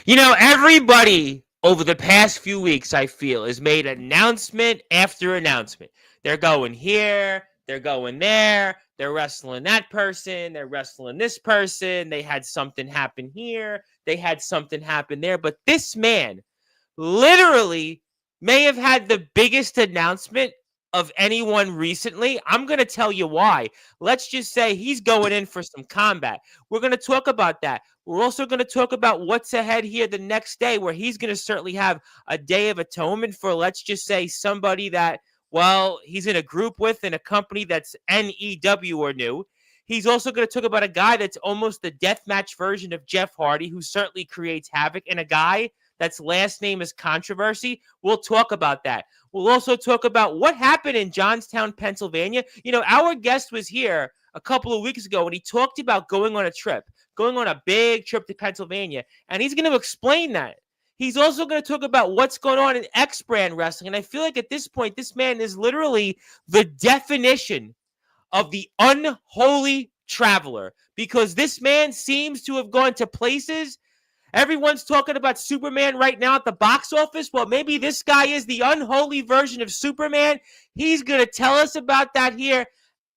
Everybody over the past few weeks, I feel, has made announcement after announcement. They're going here, they're going there, they're wrestling that person, they're wrestling this person, they had something happen here, they had something happen there. But this man literally may have had the biggest announcement of anyone recently. I'm going to tell you why. Let's just say he's going in for some combat. We're going to talk about that. We're also going to talk about what's ahead here the next day, where he's going to certainly have a day of atonement for, let's just say, somebody that, well, he's in a group with in a company that's NEW or new. He's also going to talk about a guy that's almost the deathmatch version of Jeff Hardy, who certainly creates havoc, and a guy that's last name is controversy. We'll talk about that. We'll also talk about what happened in Johnstown, Pennsylvania. Our guest was here a couple of weeks ago, and he talked about going on a big trip to Pennsylvania, and he's going to explain that. He's also going to talk about what's going on in X-Brand Wrestling, and I feel like at this point, this man is literally the definition of the unholy traveler, because this man seems to have gone to places. Everyone's talking about Superman right now at the box office. Well, maybe this guy is the unholy version of Superman. He's going to tell us about that here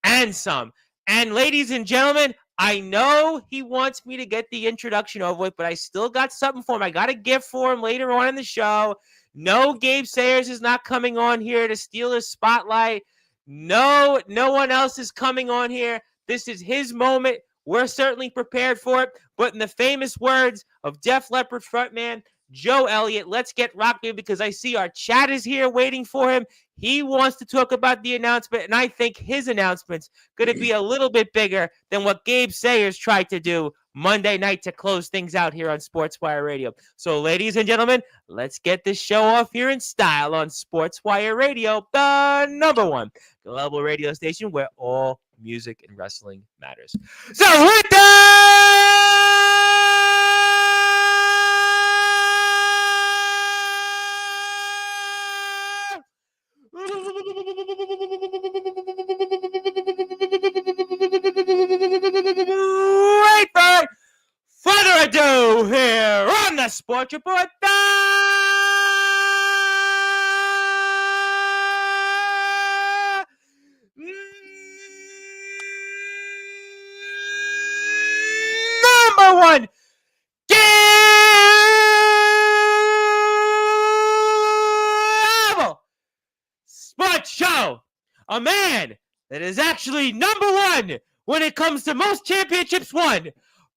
and some. And ladies and gentlemen, I know he wants me to get the introduction over with, but I still got something for him. I got a gift for him later on in the show. No, Gabe Sayers is not coming on here to steal his spotlight. No one else is coming on here. This is his moment. We're certainly prepared for it. But in the famous words of Def Leppard frontman Joe Elliott, let's get rocking, because I see our chat is here waiting for him. He wants to talk about the announcement, and I think his announcement's going to be a little bit bigger than what Gabe Sayers tried to do Monday night to close things out here on Sportswire Radio. So, ladies and gentlemen, let's get this show off here in style on Sportswire Radio, the number one global radio station where all music and wrestling matters. So, with that, without further ado, here on the Sports Report, number one Gamble Sports Show. A man that is actually number one when it comes to most championships won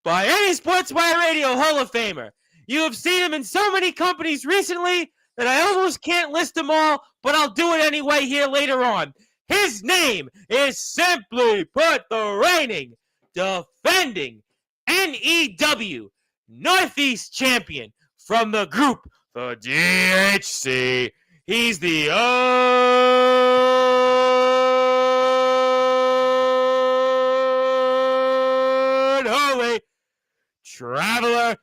by any Sportswire Radio Hall of Famer. You have seen him in so many companies recently that I almost can't list them all, but I'll do it anyway here later on. His name is, simply put, the reigning, defending NEW Northeast champion from the group, the DHC. He's the unholy traveler,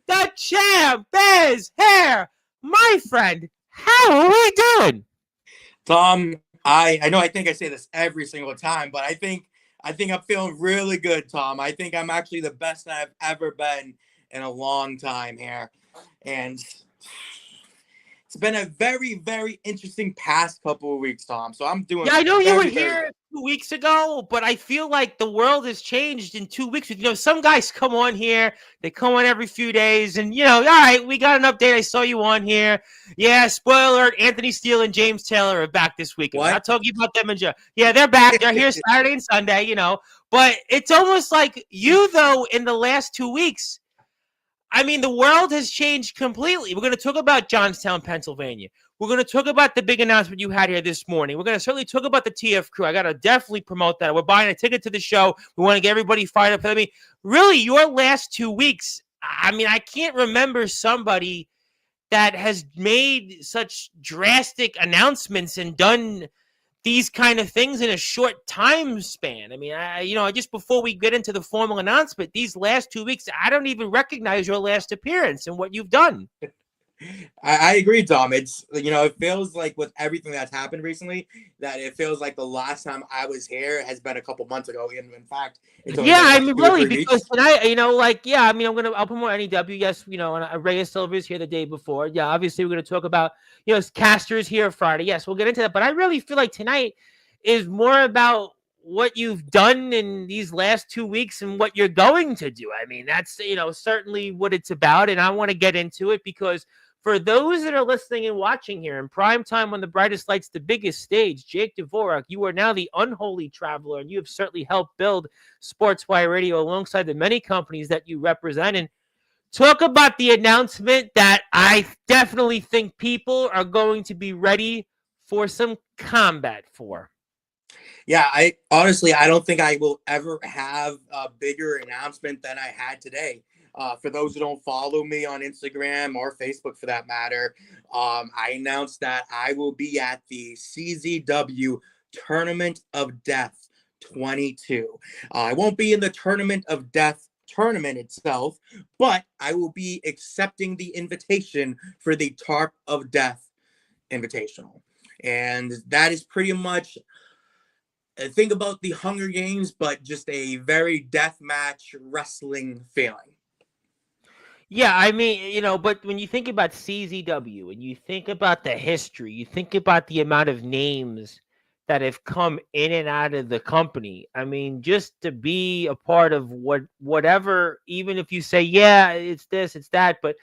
the champ is here, my friend. How are we doing? Tom, I know I think I say this every single time, but I think I think I'm feeling really good, Tom. I think I'm actually the best I've ever been in a long time here. And it's been a very, very interesting past couple of weeks, Tom. So I'm Yeah, doing I know you were very, very good. here 2 weeks ago, but I feel like the world has changed in 2 weeks. Some guys come on here, they come on every few days, and all right, we got an update. I saw you on here. Yeah, spoiler alert: Anthony Steele and James Taylor are back this weekend. We're What? not talking about them yeah, they're back. They're here Saturday and Sunday. But it's almost like you though in the last 2 weeks. I mean, the world has changed completely. We're going to talk about Johnstown, Pennsylvania. We're going to talk about the big announcement you had here this morning. We're going to certainly talk about the TF crew. I got to definitely promote that. We're buying a ticket to the show. We want to get everybody fired up. I mean, really, your last 2 weeks, I mean, I can't remember somebody that has made such drastic announcements and done these kind of things in a short time span. I mean, just before we get into the formal announcement, these last 2 weeks, I don't even recognize your last appearance and what you've done. I agree, Tom. It's, it feels like with everything that's happened recently, that it feels like the last time I was here has been a couple months ago. And in fact, it's only Yeah, been I like mean, two or really, three because weeks. tonight, I'll promote NEW. Yes, and Reyes Silver's here the day before. Yeah, obviously, we're going to talk about, Caster's here Friday. Yes, we'll get into that. But I really feel like tonight is more about what you've done in these last 2 weeks and what you're going to do. I mean, that's, certainly what it's about. And I want to get into it because for those that are listening and watching here in prime time on the brightest lights, the biggest stage, Jake Dvorak, you are now the unholy traveler, and you have certainly helped build Sportswire Radio alongside the many companies that you represent. And talk about the announcement that I definitely think people are going to be ready for some combat for. Yeah, I don't think I will ever have a bigger announcement than I had today. For those who don't follow me on Instagram or Facebook for that matter, I announced that I will be at the CZW Tournament of Death 22. I won't be in the Tournament of Death tournament itself, but I will be accepting the invitation for the Tarp of Death Invitational. And that is pretty much think about the Hunger Games, but just a very deathmatch wrestling feeling. Yeah, I mean, but when you think about CZW and you think about the history, you think about the amount of names that have come in and out of the company. I mean, just to be a part of whatever, even if you say, yeah, it's this, it's that, but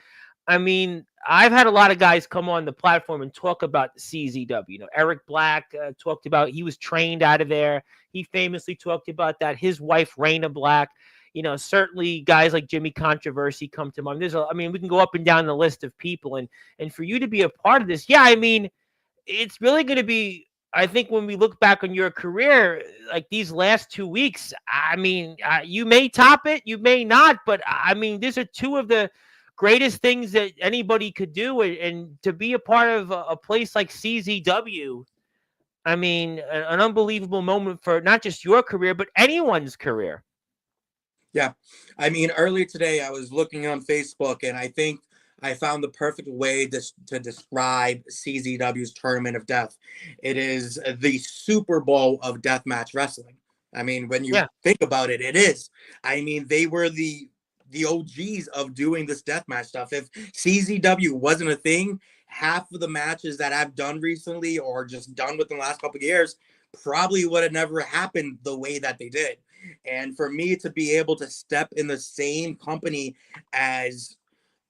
I mean, I've had a lot of guys come on the platform and talk about the CZW. Eric Black talked about he was trained out of there. He famously talked about that. His wife, Raina Black. Certainly guys like Jimmy Controversy come to mind. We can go up and down the list of people, and for you to be a part of this, yeah, I mean, it's really going to be. I think when we look back on your career, like these last 2 weeks, I mean, you may top it, you may not, but I mean, these are two of the greatest things that anybody could do, and to be a part of a place like CZW, I mean, an unbelievable moment for not just your career, but anyone's career. Yeah. I mean, earlier today I was looking on Facebook and I think I found the perfect way to describe CZW's Tournament of Death. It is the Super Bowl of deathmatch wrestling. I mean, when you Yeah. think about it, it is. I mean, they were the OGs of doing this deathmatch stuff. If CZW wasn't a thing, half of the matches that I've done recently or just done within the last couple of years probably would have never happened the way that they did. And for me to be able to step in the same company as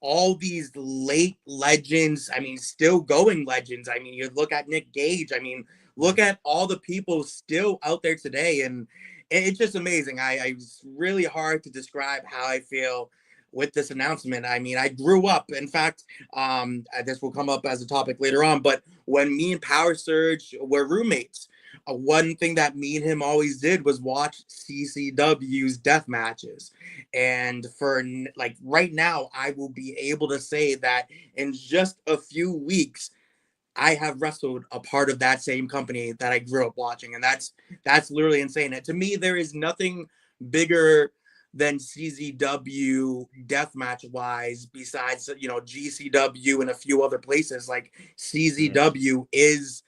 all these late legends, I mean, still going legends. I mean, you look at Nick Gage, I mean, look at all the people still out there today. And it's just amazing. It's really hard to describe how I feel with this announcement. I mean, I grew up, in fact, this will come up as a topic later on, but when me and Power Surge were roommates, one thing that me and him always did was watch CCW's death matches. And for like right now, I will be able to say that in just a few weeks, I have wrestled a part of that same company that I grew up watching. And that's literally insane. And to me, there is nothing bigger than CZW deathmatch wise, besides, GCW and a few other places. Like CZW is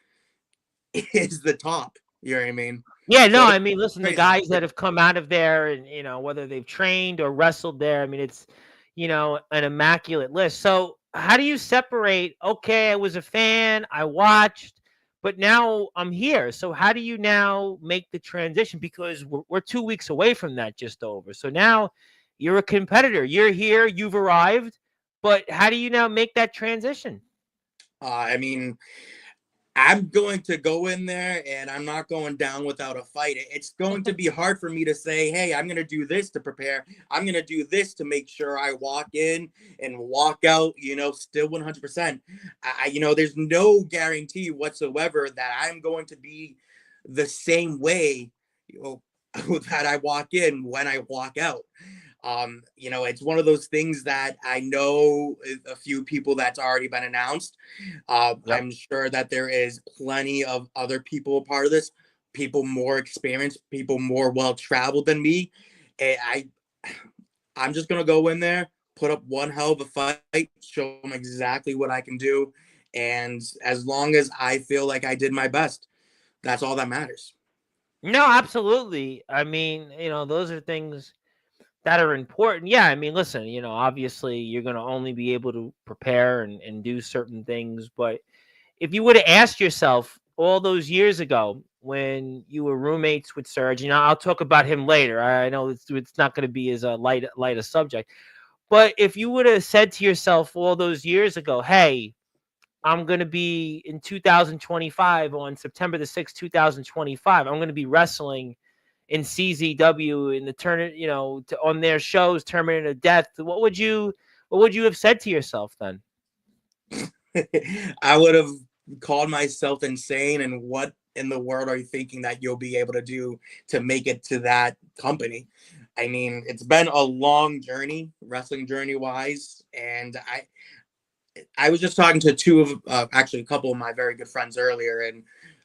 the top. You know what I mean? Yeah, no, So it's I mean, listen, the crazy. guys that have come out of there and, whether they've trained or wrestled there, I mean, it's, an immaculate list. So, how do you separate, okay, I was a fan, I watched, but now I'm here. So, how do you now make the transition? Because we're 2 weeks away from that just over. So, now you're a competitor, you're here, you've arrived, but how do you now make that transition? I mean, I'm going to go in there and I'm not going down without a fight. It's going to be hard for me to say, hey, I'm going to do this to prepare. I'm going to do this to make sure I walk in and walk out, still 100%. There's no guarantee whatsoever that I'm going to be the same way, that I walk in when I walk out. It's one of those things that I know a few people that's already been announced. Yep. I'm sure that there is plenty of other people a part of this, people more experienced, people more well traveled than me. And I'm just gonna go in there, put up one hell of a fight, show them exactly what I can do, and as long as I feel like I did my best, that's all that matters. No, absolutely. I mean, those are things that are important. Yeah, I mean, listen, obviously you're going to only be able to prepare and do certain things. But if you would have asked yourself all those years ago when you were roommates with Serge, I'll talk about him later. I know it's not going to be as a light a subject. But if you would have said to yourself all those years ago, hey, I'm going to be in 2025 on September the 6th, 2025, I'm going to be wrestling in CZW in the turn, on their shows, Tournament of Death. What would you have said to yourself then? I would have called myself insane. And what in the world are you thinking that you'll be able to do to make it to that company? I mean, it's been a long journey, wrestling journey wise, and I was just talking to two of actually a couple of my very good friends earlier, and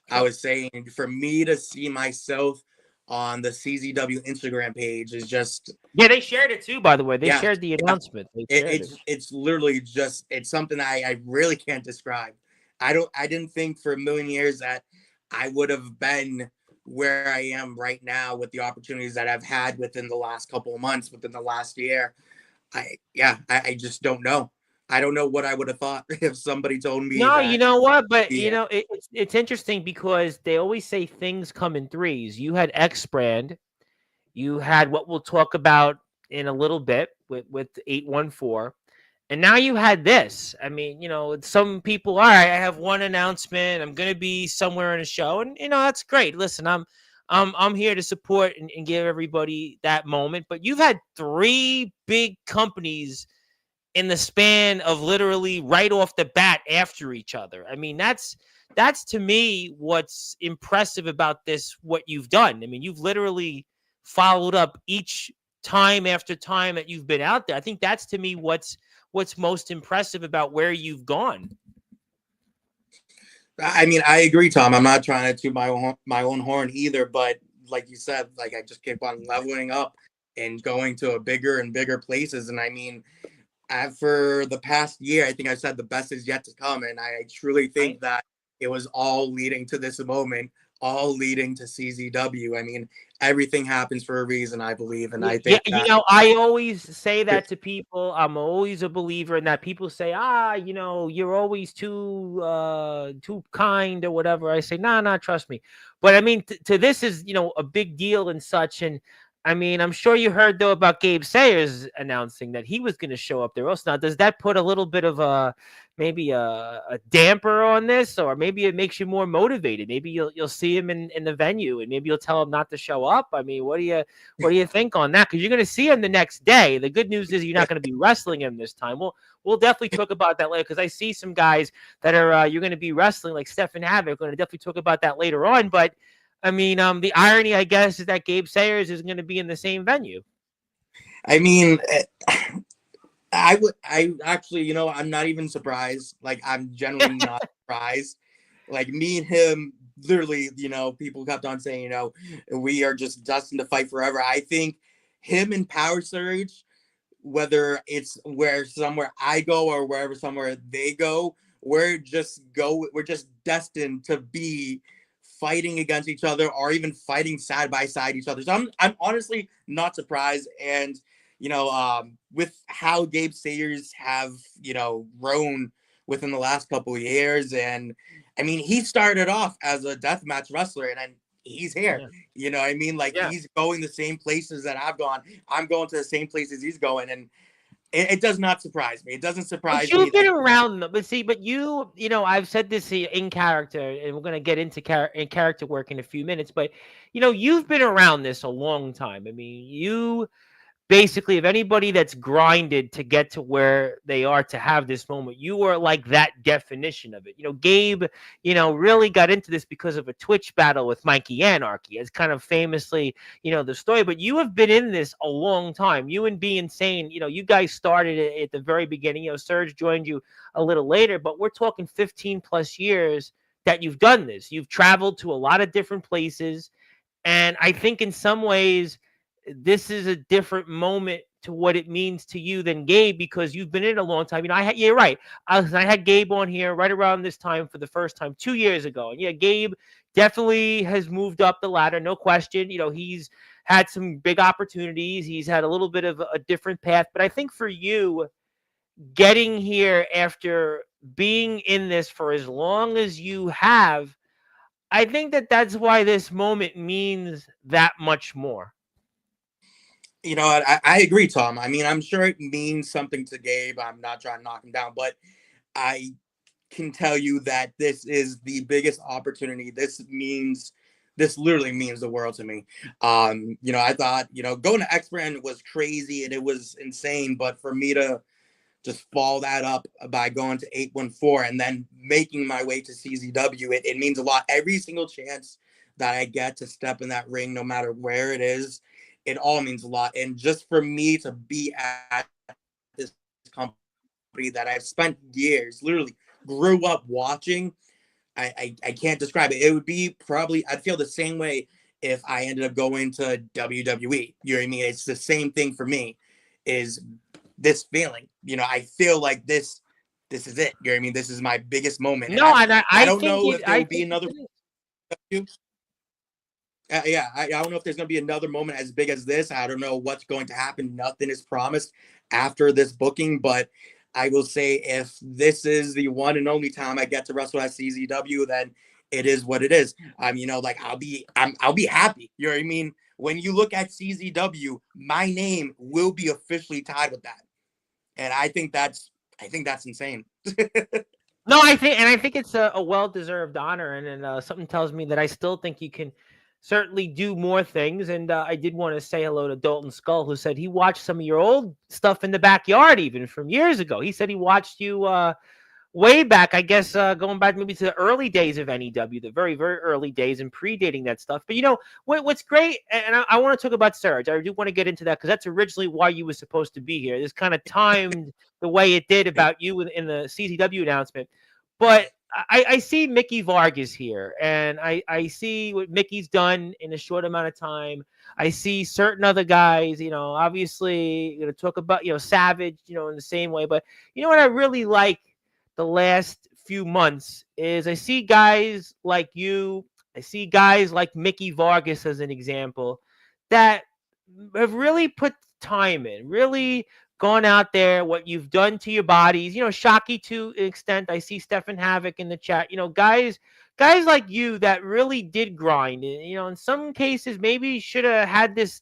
I Sure. was saying for me to see myself on the CZW Instagram page is just Yeah, they shared it too. By the way, they yeah, shared the yeah. announcement. They shared it. It's literally just it's something I really can't describe. I didn't think for a million years that I would have been where I am right now with the opportunities that I've had within the last couple of months, within the last year. I just don't know. I don't know what I would have thought if somebody told me No, you that. know what? But Yeah, it's interesting because they always say things come in threes. You had X brand. You had what we'll talk about in a little bit with 814. And now you had this. I mean, some people, all right, I have one announcement. I'm going to be somewhere in a show. And, that's great. Listen, I'm here to support and give everybody that moment. But you've had three big companies in the span of literally right off the bat after each other. I mean, that's to me what's impressive about this, what you've done. I mean, you've literally followed up each time after time that you've been out there. I think that's to me what's most impressive about where you've gone. I mean, I agree, Tom. I'm not trying to toot my own horn either, but like you said, like I just keep on leveling up and going to a bigger and bigger places. And I mean, for the past year, I think I said the best is yet to come, and I truly Right. think that it was all leading to this moment, all leading to CZW. I mean, everything happens for a reason, I believe, and Yeah, I yeah, think that I always say that to people. I'm always a believer in that. People say, you're always too kind or whatever. I say, nah, nah, trust me. But I mean, to this is, a big deal and such. And I mean, I'm sure you heard though about Gabe Sayers announcing that he was going to show up there also. Now, does that put a little bit of maybe a damper on this, or maybe it makes you more motivated? Maybe you'll see him in the venue, and maybe you'll tell him not to show up. I mean, what do you think on that? Because you're going to see him the next day. The good news is you're not going to be wrestling him this time. We'll definitely talk about that later because I see some guys that are you're going to be wrestling like Stephen Havoc. We're going to definitely talk about that later on. But I mean, the irony, I guess, is that Gabe Sayers is going to be in the same venue. I mean, I actually, I'm not even surprised. Like, I'm generally not surprised. Like, me and him, literally, people kept on saying, we are just destined to fight forever. I think him and Power Surge, whether it's where somewhere I go or wherever somewhere they go, we're just destined to be fighting against each other or even fighting side by side each other. So I'm honestly not surprised. And with how Gabe Sayers have grown within the last couple of years, and I mean he started off as a deathmatch wrestler, and then he's here. Yeah. You know what I mean? Like Yeah. he's going the same places that I've gone. I'm going to the same places he's going, and it does not surprise me. It doesn't But surprise me you've been that. around them. But see, but I've said this in character, and we're going to get into character work in a few minutes. But, you've been around this a long time. I mean, you basically, if anybody that's grinded to get to where they are to have this moment, you are like that definition of it. Gabe, really got into this because of a Twitch battle with Mikey Anarchy. It's kind of famously, the story. But you have been in this a long time. You and Be Insane, you guys started it at the very beginning. Serge joined you a little later, but we're talking 15 plus years that you've done this. You've traveled to a lot of different places. And I think in some ways, this is a different moment to what it means to you than Gabe, because you've been in it a long time. You're right. I had Gabe on here right around this time for the first time 2 years ago. And yeah, Gabe definitely has moved up the ladder. No question. He's had some big opportunities. He's had a little bit of a different path. But I think for you, getting here after being in this for as long as you have, I think that's why this moment means that much more. I agree, Tom. I mean, I'm sure it means something to Gabe. I'm not trying to knock him down, but I can tell you that this is the biggest opportunity. This literally means the world to me. I thought, going to X Brand was crazy and it was insane, but for me to just follow that up by going to 814 and then making my way to CZW, it means a lot. Every single chance that I get to step in that ring, no matter where it is, it all means a lot. And just for me to be at this company that I've spent years, literally grew up watching, I can't describe it. It would be probably, I'd feel the same way if I ended up going to WWE. You know what I mean? It's the same thing for me, is this feeling. I feel like this is it. You know what I mean? This is my biggest moment. And No, and I I don't think know it. if there I will be think another. I don't know if there's going to be another moment as big as this. I don't know what's going to happen. Nothing is promised after this booking, but I will say if this is the one and only time I get to wrestle at CZW, then it is what it is. Like I'll be happy. You know what I mean? When you look at CZW, my name will be officially tied with that, and I think that's insane. No, I think it's a well-deserved honor, and something tells me that I still think you can certainly do more things. And I did want to say hello to Dalton Skull, who said he watched some of your old stuff in the backyard, even from years ago. He said he watched you way back, I guess, going back maybe to the early days of NEW, the very, very early days, and predating that stuff. But what's great, and I want to talk about Surge. I do want to get into that because that's originally why you were supposed to be here. This kind of timed the way it did about you in the CZW announcement. But I see Mickey Vargas here, and I see what Mickey's done in a short amount of time. I see certain other guys, obviously, talk about, Savage, in the same way. But what I really like the last few months is I see guys like you. I see guys like Mickey Vargas as an example that have really put time in, really gone out there, what you've done to your bodies, Shocky to an extent. I see Stefan Havoc in the chat, guys like you that really did grind. And, in some cases, maybe you should have had this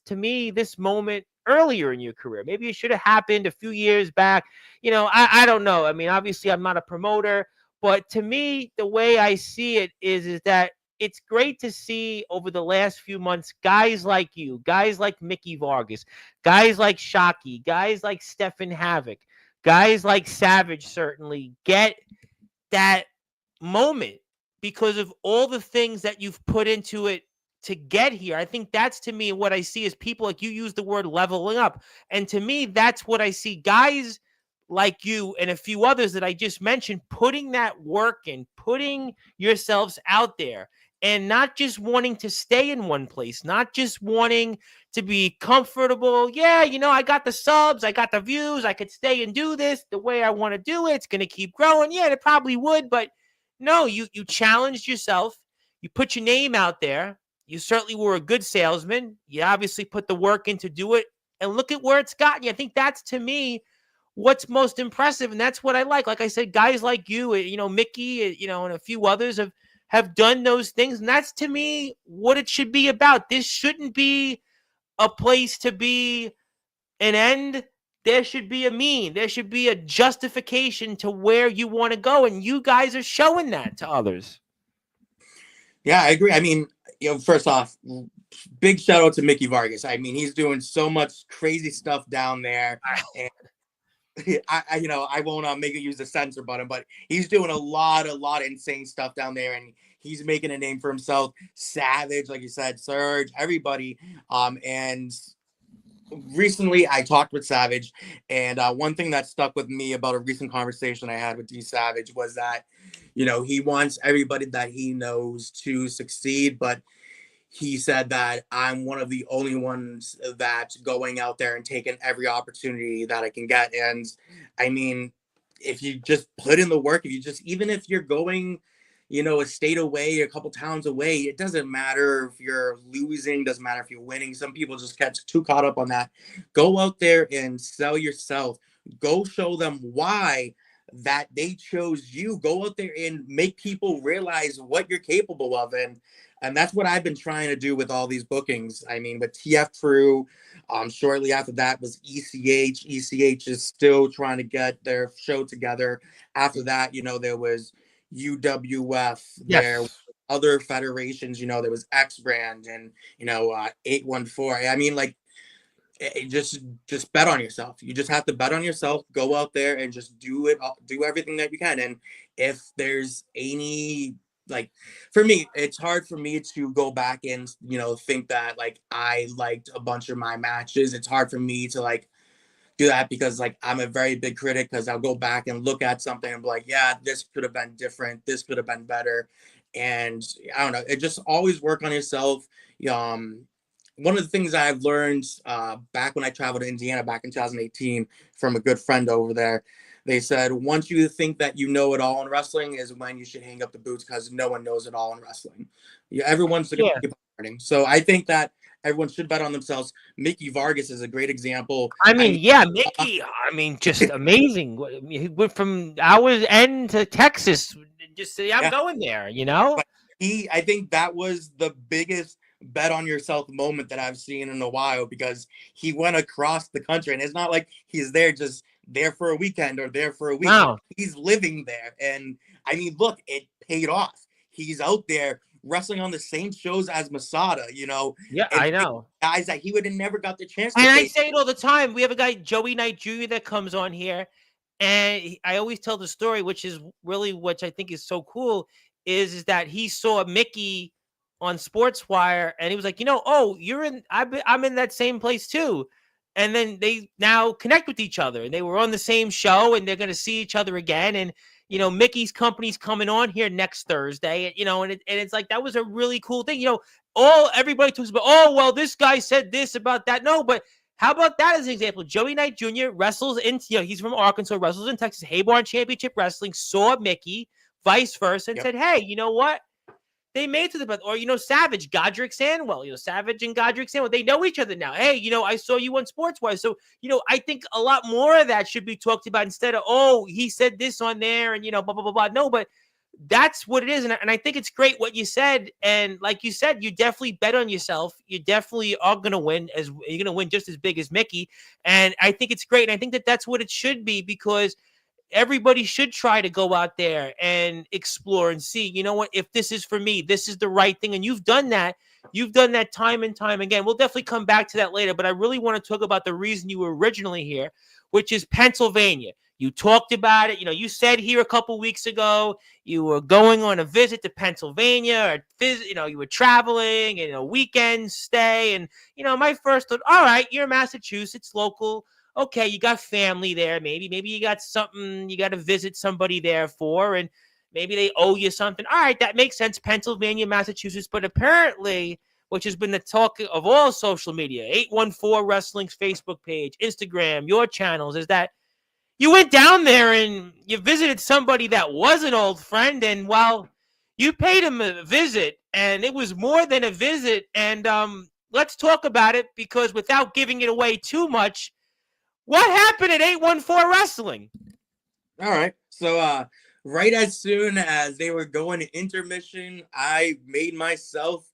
moment earlier in your career. Maybe it should have happened a few years back. I don't know. I mean, obviously I'm not a promoter, but to me, the way I see it is that it's great to see over the last few months, guys like you, guys like Mickey Vargas, guys like Shocky, guys like Stefan Havoc, guys like Savage certainly get that moment because of all the things that you've put into it to get here. I think that's, to me, what I see is people, like you use the word leveling up. And to me, that's what I see, guys like you and a few others that I just mentioned, putting that work in, putting yourselves out there, and not just wanting to stay in one place, not just wanting to be comfortable. Yeah, I got the subs, I got the views, I could stay and do this the way I want to do it. It's going to keep growing. Yeah, it probably would, but no, you challenged yourself. you put your name out there. You certainly were a good salesman. You obviously put the work in to do it, and look at where it's gotten you. I think that's, to me, what's most impressive, and that's what I like. Like I said, guys like you, Mickey, and a few others have done those things, and that's, to me, what it should be about. This shouldn't be a place to be an end. There should be a mean. There should be a justification to where you want to go, and you guys are showing that to others. Yeah, I agree. I mean, first off, big shout out to Mickey Vargas. I mean, he's doing so much crazy stuff down there. And I won't make it use the censor button, but he's doing a lot of insane stuff down there, and he's making a name for himself. Savage, like you said, Surge, everybody. And recently I talked with Savage, and one thing that stuck with me about a recent conversation I had with D Savage was that, he wants everybody that he knows to succeed, but he said that I'm one of the only ones that's going out there and taking every opportunity that I can get. And I mean, if you just put in the work, even if you're going, a state away, a couple towns away, it doesn't matter if you're losing, doesn't matter if you're winning. Some people just get too caught up on that. Go out there and sell yourself. Go show them why that they chose you. Go out there and make people realize what you're capable of. And that's what I've been trying to do with all these bookings. I mean, with TF Crew, shortly after that was ECH. ECH is still trying to get their show together. After that, there was UWF. Yes. There were other federations, there was X Brand and, 814. I mean, like, just bet on yourself. You just have to bet on yourself. Go out there and just do everything that you can. And if there's any, like, for me, it's hard for me to go back and think that like I liked a bunch of my matches. It's hard for me to like do that because like I'm a very big critic, because I'll go back and look at something and be like, yeah, this could have been different, this could have been better. And I don't know, it just always work on yourself. One of the things I've learned back when I traveled to Indiana back in 2018 from a good friend over there, they said, once you think that you know it all in wrestling is when you should hang up the boots, because no one knows it all in wrestling. Everyone's looking to keep learning. So I think that everyone should bet on themselves. Mickey Vargas is a great example. Mickey, just amazing. He went from our end to Texas. Just say, I'm going there, But I think that was the biggest bet on yourself moment that I've seen in a while, because he went across the country, and it's not like he's there for a weekend or there for a week. Wow. He's living there. And I mean, look, it paid off. He's out there wrestling on the same shows as Masada, Yeah, I know. Guys that he would have never got the chance to. And I say it all the time. We have a guy, Joey Knight Jr., that comes on here, and I always tell the story, which I think is so cool, is that he saw Mickey on Sportswire, and he was like, I'm in that same place too. And then they now connect with each other, and they were on the same show, and they're going to see each other again. And, Mickey's company's coming on here next Thursday, and it's like, that was a really cool thing. Everybody talks about, this guy said this about that. No, but how about that as an example? Joey Knight Jr. wrestles in, he's from Arkansas, wrestles in Texas, Hayborn Championship Wrestling, saw Mickey, vice versa, and said, hey, you know what? They made to the best. Or, Savage, Godric Sandwell, Savage and Godric Sandwell, they know each other now. Hey, I saw you on Sportswire. So, I think a lot more of that should be talked about instead of, he said this on there and, blah, blah, blah, blah. No, but that's what it is. And I think it's great what you said. And like you said, you definitely bet on yourself. You definitely are going to win. You're going to win just as big as Mickey. And I think it's great. And I think that that's what it should be, because everybody should try to go out there and explore and see, if this is for me, this is the right thing. And you've done that. You've done that time and time again. We'll definitely come back to that later, but I really want to talk about the reason you were originally here, which is Pennsylvania. You talked about it. You said here a couple weeks ago, you were going on a visit to Pennsylvania, or, you were traveling and a weekend stay. And, my first thought, all right, you're Massachusetts, local. Okay, you got family there, maybe you got something you got to visit somebody there for, and maybe they owe you something. All right, that makes sense, Pennsylvania, Massachusetts. But apparently, which has been the talk of all social media, 814 Wrestling's Facebook page, Instagram, your channels, is that you went down there and you visited somebody that was an old friend, and while You paid him a visit, and it was more than a visit. And let's talk about it, because without giving it away too much, what happened at 814 Wrestling? All right. So right as soon as they were going to intermission, I made myself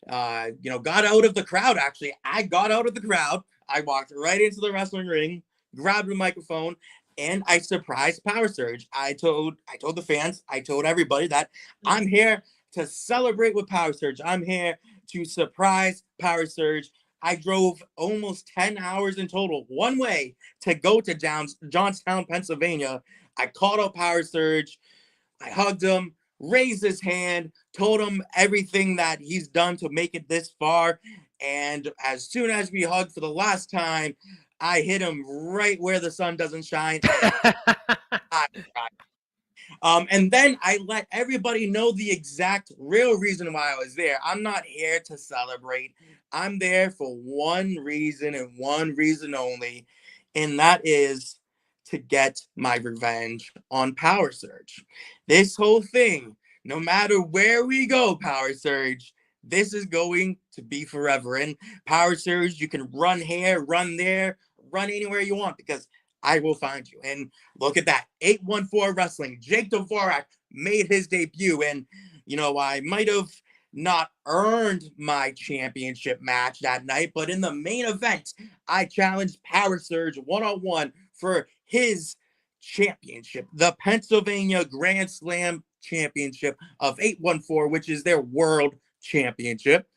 got out of the crowd. Actually, I got out of the crowd. I walked right into the wrestling ring, grabbed the microphone, and I surprised Power Surge. I told the fans, I told everybody that I'm here to celebrate with Power Surge. I'm here to surprise Power Surge. I drove almost 10 hours in total, one way, to go to Johnstown, Pennsylvania. I called out Power Surge. I hugged him, raised his hand, told him everything that he's done to make it this far. And as soon as we hugged for the last time, I hit him right where the sun doesn't shine. And then I let everybody know the exact real reason why I was there. I'm not here to celebrate. I'm there for one reason and one reason only, and that is to get my revenge on Power Surge. This whole thing, no matter where we go, Power Surge, this is going to be forever. And Power Surge, you can run here, run there, run anywhere you want, because I will find you. And look at that. 814 Wrestling. Jake Dvorak made his debut. And, I might have not earned my championship match that night, but in the main event, I challenged Power Surge one-on-one for his championship, the Pennsylvania Grand Slam Championship of 814, which is their world championship.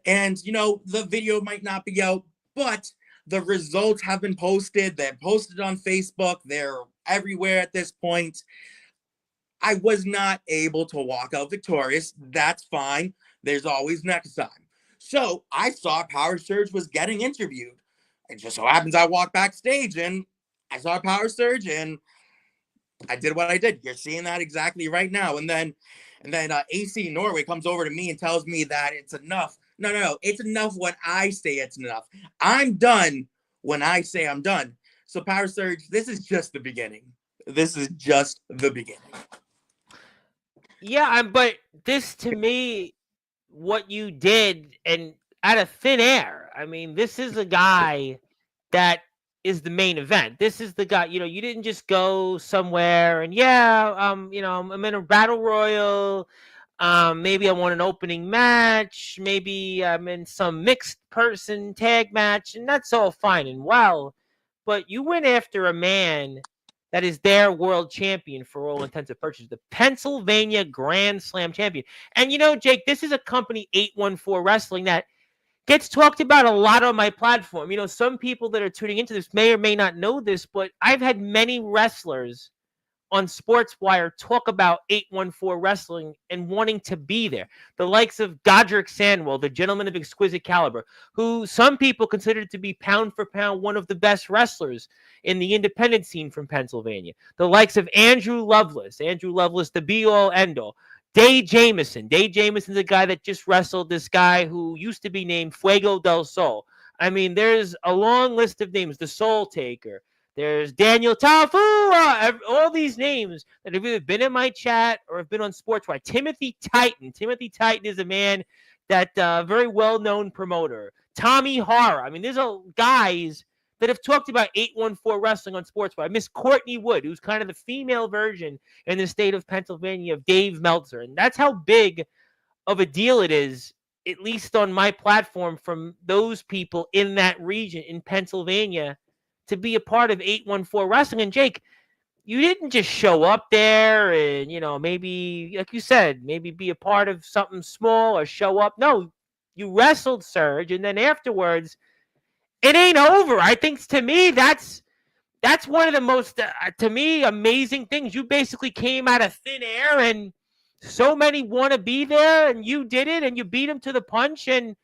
And, the video might not be out, but the results have been posted. They're posted on Facebook. They're everywhere at this point. I was not able to walk out victorious. That's fine. There's always next time. So I saw Power Surge was getting interviewed. It just so happens I walked backstage and I saw Power Surge and I did what I did. You're seeing that exactly right now. And then AC Norway comes over to me and tells me that it's enough. No. It's enough when I say it's enough. I'm done when I say I'm done. So Power Surge, this is just the beginning. This is just the beginning. Yeah, but this, to me, what you did, and out of thin air. I mean, this is a guy that is the main event. This is the guy, you didn't just go somewhere and I'm in a battle royal. Maybe I want an opening match. Maybe I'm in some mixed person tag match, and that's all fine and well. But you went after a man that is their world champion for all intents and purposes, the Pennsylvania Grand Slam champion. And Jake, this is a company, 814 Wrestling, that gets talked about a lot on my platform. Some people that are tuning into this may or may not know this, but I've had many wrestlers on Sportswire talk about 814 Wrestling and wanting to be there. The likes of Godric Sandwell, the gentleman of exquisite caliber, who some people consider to be pound for pound one of the best wrestlers in the independent scene from Pennsylvania. The likes of Andrew Lovelace, the be-all, end-all. Dave Jameson's a guy that just wrestled this guy who used to be named Fuego del Sol. I mean, there's a long list of names. The Soul Taker. There's Daniel Tafua. All these names that have either been in my chat or have been on Sportswire. Timothy Titan. Timothy Titan is a man that very well-known promoter. Tommy Hara. I mean, there's guys that have talked about 814 Wrestling on Sportswire. Miss Courtney Wood, who's kind of the female version in the state of Pennsylvania of Dave Meltzer. And that's how big of a deal it is, at least on my platform, from those people in that region in Pennsylvania to be a part of 814 Wrestling. And Jake, you didn't just show up there and, maybe, like you said, maybe be a part of something small or show up. No, you wrestled Surge, and then afterwards, it ain't over. I think, to me, that's one of the most, to me, amazing things. You basically came out of thin air, and so many want to be there, and you did it, and you beat them to the punch, and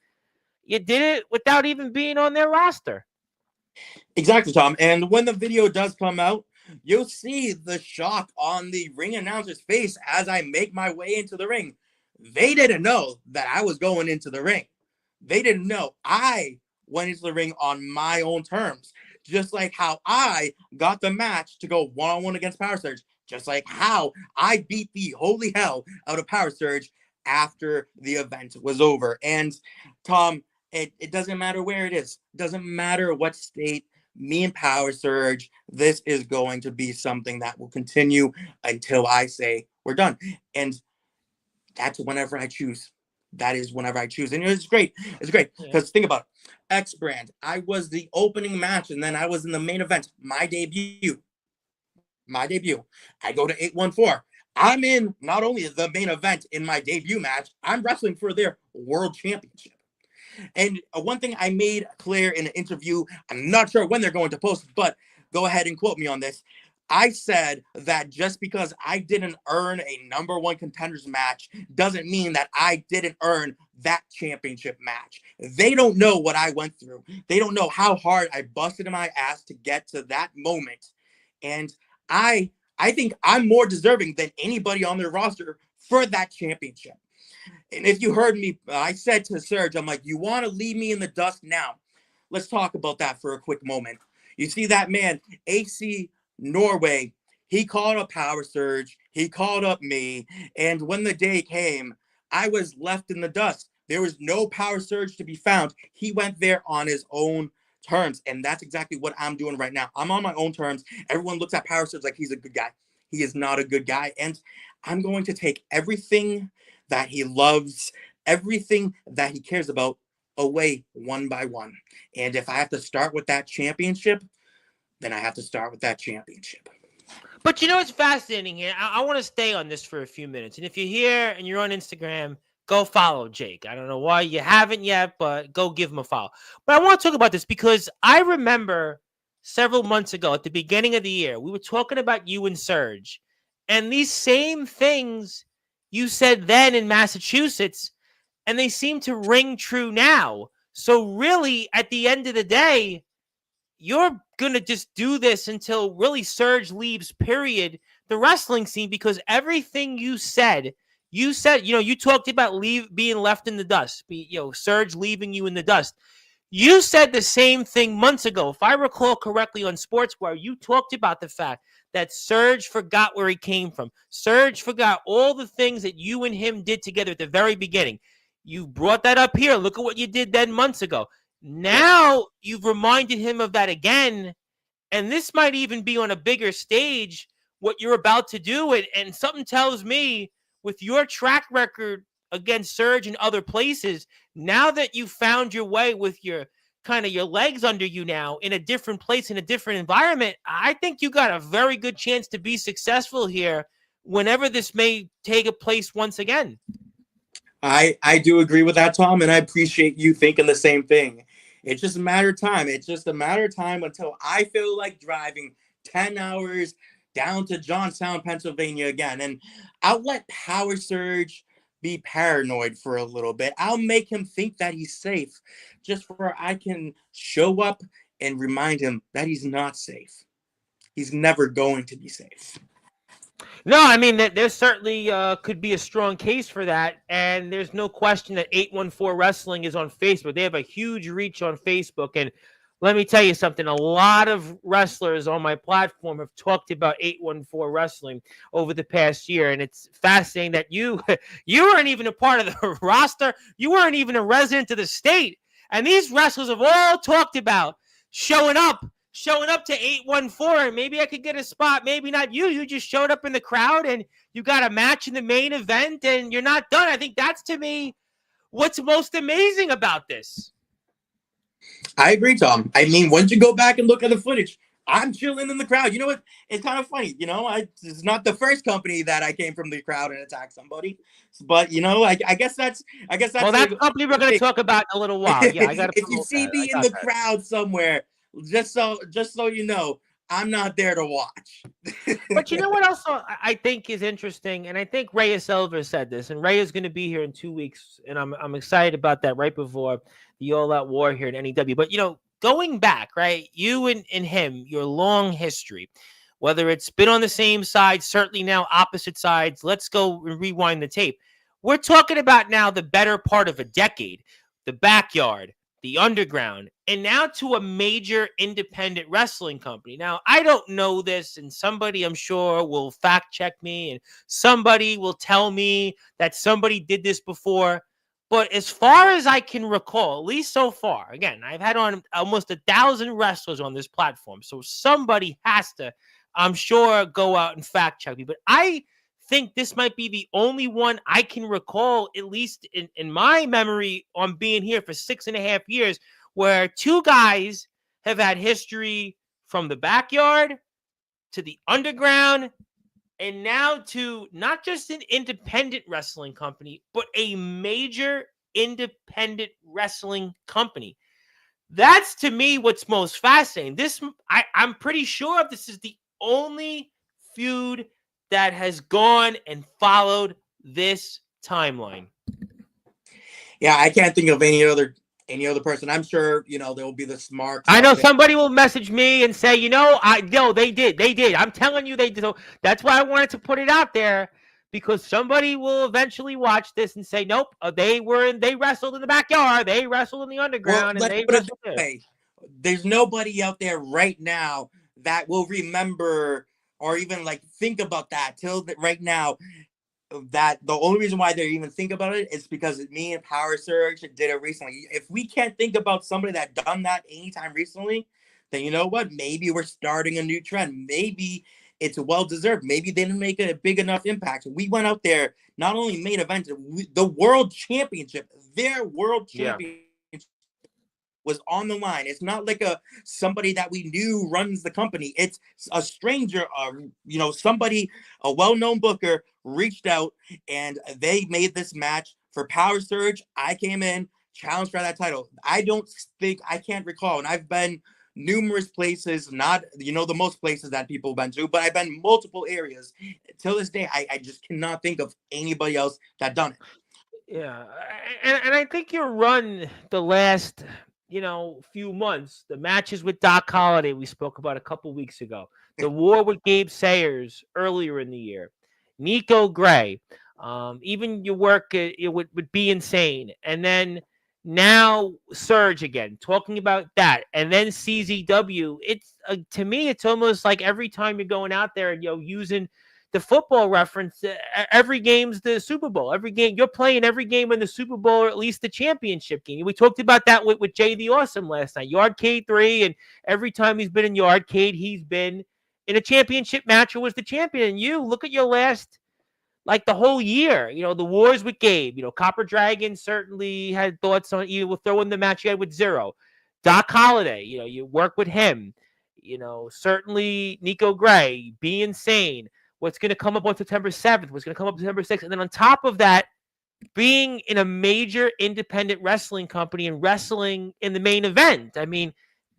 you did it without even being on their roster. Exactly, Tom. And when the video does come out, you'll see the shock on the ring announcer's face as I make my way into the ring. They didn't know that I was going into the ring. They didn't know I went into the ring on my own terms. Just like how I got the match to go one-on-one against Power Surge. just like how I beat the holy hell out of Power Surge after the event was over. And Tom, it doesn't matter where it is, it doesn't matter what state. Me and Power Surge, this is going to be something that will continue until I say we're done. And that's whenever I choose. That is whenever I choose. And it's great. It's great. Because think about it. X Brand. I was the opening match, and then I was in the main event. My debut. I go to 814. I'm in not only the main event in my debut match, I'm wrestling for their world championship. And one thing I made clear in an interview, I'm not sure when they're going to post, but go ahead and quote me on this. I said that just because I didn't earn a number one contenders match doesn't mean that I didn't earn that championship match. They don't know what I went through. They don't know how hard I busted in my ass to get to that moment. And I think I'm more deserving than anybody on their roster for that championship. And if you heard me, I said to Serge, I'm like, you want to leave me in the dust now? Let's talk about that for a quick moment. You see that man, AC Norway, he called up Power Surge, he called up me, and when the day came, I was left in the dust. There was no Power Surge to be found. He went there on his own terms, and that's exactly what I'm doing right now. I'm on my own terms. Everyone looks at Power Surge like he's a good guy. He is not a good guy, and I'm going to take everything that he loves, everything that he cares about away one by one. And if I have to start with that championship, then I have to start with that championship. But you know what's fascinating here? I want to stay on this for a few minutes. And if you're here and you're on Instagram, go follow Jake. I don't know why you haven't yet, but go give him a follow. But I want to talk about this because I remember several months ago at the beginning of the year, we were talking about you and Serge. And these same things you said then in Massachusetts, and they seem to ring true now. So really, at the end of the day, you're going to just do this until really Serge leaves, period, the wrestling scene, because everything you said, you talked about being left in the dust, Serge leaving you in the dust. You said the same thing months ago. If I recall correctly on Sportswire, you talked about the fact that Serge forgot where he came from. Serge forgot all the things that you and him did together at the very beginning. You brought that up here. Look at what you did then months ago. Now you've reminded him of that again, and this might even be on a bigger stage, what you're about to do. And something tells me, with your track record against Serge and other places, now that you found your way with your legs under you now in a different place, in a different environment, I think you got a very good chance to be successful here whenever this may take a place once again. I do agree with that, Tom, and I appreciate you thinking the same thing. It's just a matter of time. It's just a matter of time until I feel like driving 10 hours down to Johnstown, Pennsylvania again. And I'll let Power Surge be paranoid for a little bit. I'll make him think that he's safe just where I can show up and remind him that he's not safe. He's never going to be safe. No, I mean, there certainly could be a strong case for that. And there's no question that 814 Wrestling is on Facebook. They have a huge reach on Facebook. And let me tell you something. A lot of wrestlers on my platform have talked about 814 Wrestling over the past year. And it's fascinating that you weren't even a part of the roster. You weren't even a resident of the state. And these wrestlers have all talked about showing up to 814, and maybe I could get a spot, maybe not you. You just showed up in the crowd, and you got a match in the main event, and you're not done. I think that's, to me, what's most amazing about this. I agree, Tom. I mean, once you go back and look at the footage, I'm chilling in the crowd. You know what? It's kind of funny. It's not the first company that I came from the crowd and attacked somebody. But, I guess that's. Well, that company we're going to talk about in a little while. Yeah, I got to. If you see me in the crowd somewhere, just so you know, I'm not there to watch. But you know what else I think is interesting, and I think Rhea Silver said this, and Rhea is going to be here in 2 weeks, and I'm excited about that right before the All Out War here in NEW. But going back, right, you and him, your long history, whether it's been on the same side, certainly now opposite sides. Let's go and rewind the tape. We're talking about now the better part of a decade, the backyard, the Underground, and now to a major independent wrestling company. Now, I don't know this, and somebody I'm sure will fact check me, and somebody will tell me that somebody did this before. But as far as I can recall, at least so far, again, I've had on almost 1,000 wrestlers on this platform. So somebody has to, I'm sure, go out and fact check me. But I think this might be the only one I can recall, at least in my memory, on being here for 6.5 years, where two guys have had history from the backyard to the Underground and now to not just an independent wrestling company, but a major independent wrestling company. That's to me what's most fascinating. I'm pretty sure this is the only feud that has gone and followed this timeline. Yeah, I can't think of any other person. I'm sure there will be the smarts. I know out there. somebody will message me and say, they did. I'm telling you, they did. So that's why I wanted to put it out there, because somebody will eventually watch this and say, nope, they wrestled in the backyard, they wrestled in the Well, Underground, and let's they put it wrestled this there. way. There's nobody out there right now that will remember or even like think about that till right now. That the only reason why they even think about it is because me and Power Surge did it recently. If we can't think about somebody that done that anytime recently, then you know what? Maybe we're starting a new trend. Maybe it's well deserved. Maybe they didn't make a big enough impact. We went out there, not only made events, the world championship, their world Yeah. championship was on the line. It's not like somebody that we knew runs the company. It's a stranger, somebody, a well-known booker reached out and they made this match for Power Surge. I came in, challenged for that title. I can't recall, and I've been numerous places, not the most places that people have been to, but I've been multiple areas. Till this day, I just cannot think of anybody else that done it. Yeah, and I think your run the last few months, the matches with Doc Holliday we spoke about a couple weeks ago, the war with Gabe Sayers earlier in the year, Nico Gray, even your work would be insane, and then now Surge again talking about that, and then CZW. It's to me, it's almost like every time you're going out there, using the football reference, every game's the Super Bowl. Every game you're playing, every game in the Super Bowl, or at least the championship game. We talked about that with Jay the Awesome last night. Yardcade 3, and every time he's been in Yardcade, he's been in a championship match or was the champion. And you look at your last, like the whole year, the wars with Gabe. Copper Dragon certainly had thoughts on you. Will throw in the match you had with Zero. Doc Holliday, you work with him. Certainly Nico Gray, Be Insane. What's going to come up on September 7th, what's going to come up September 6th. And then on top of that, being in a major independent wrestling company and wrestling in the main event. I mean,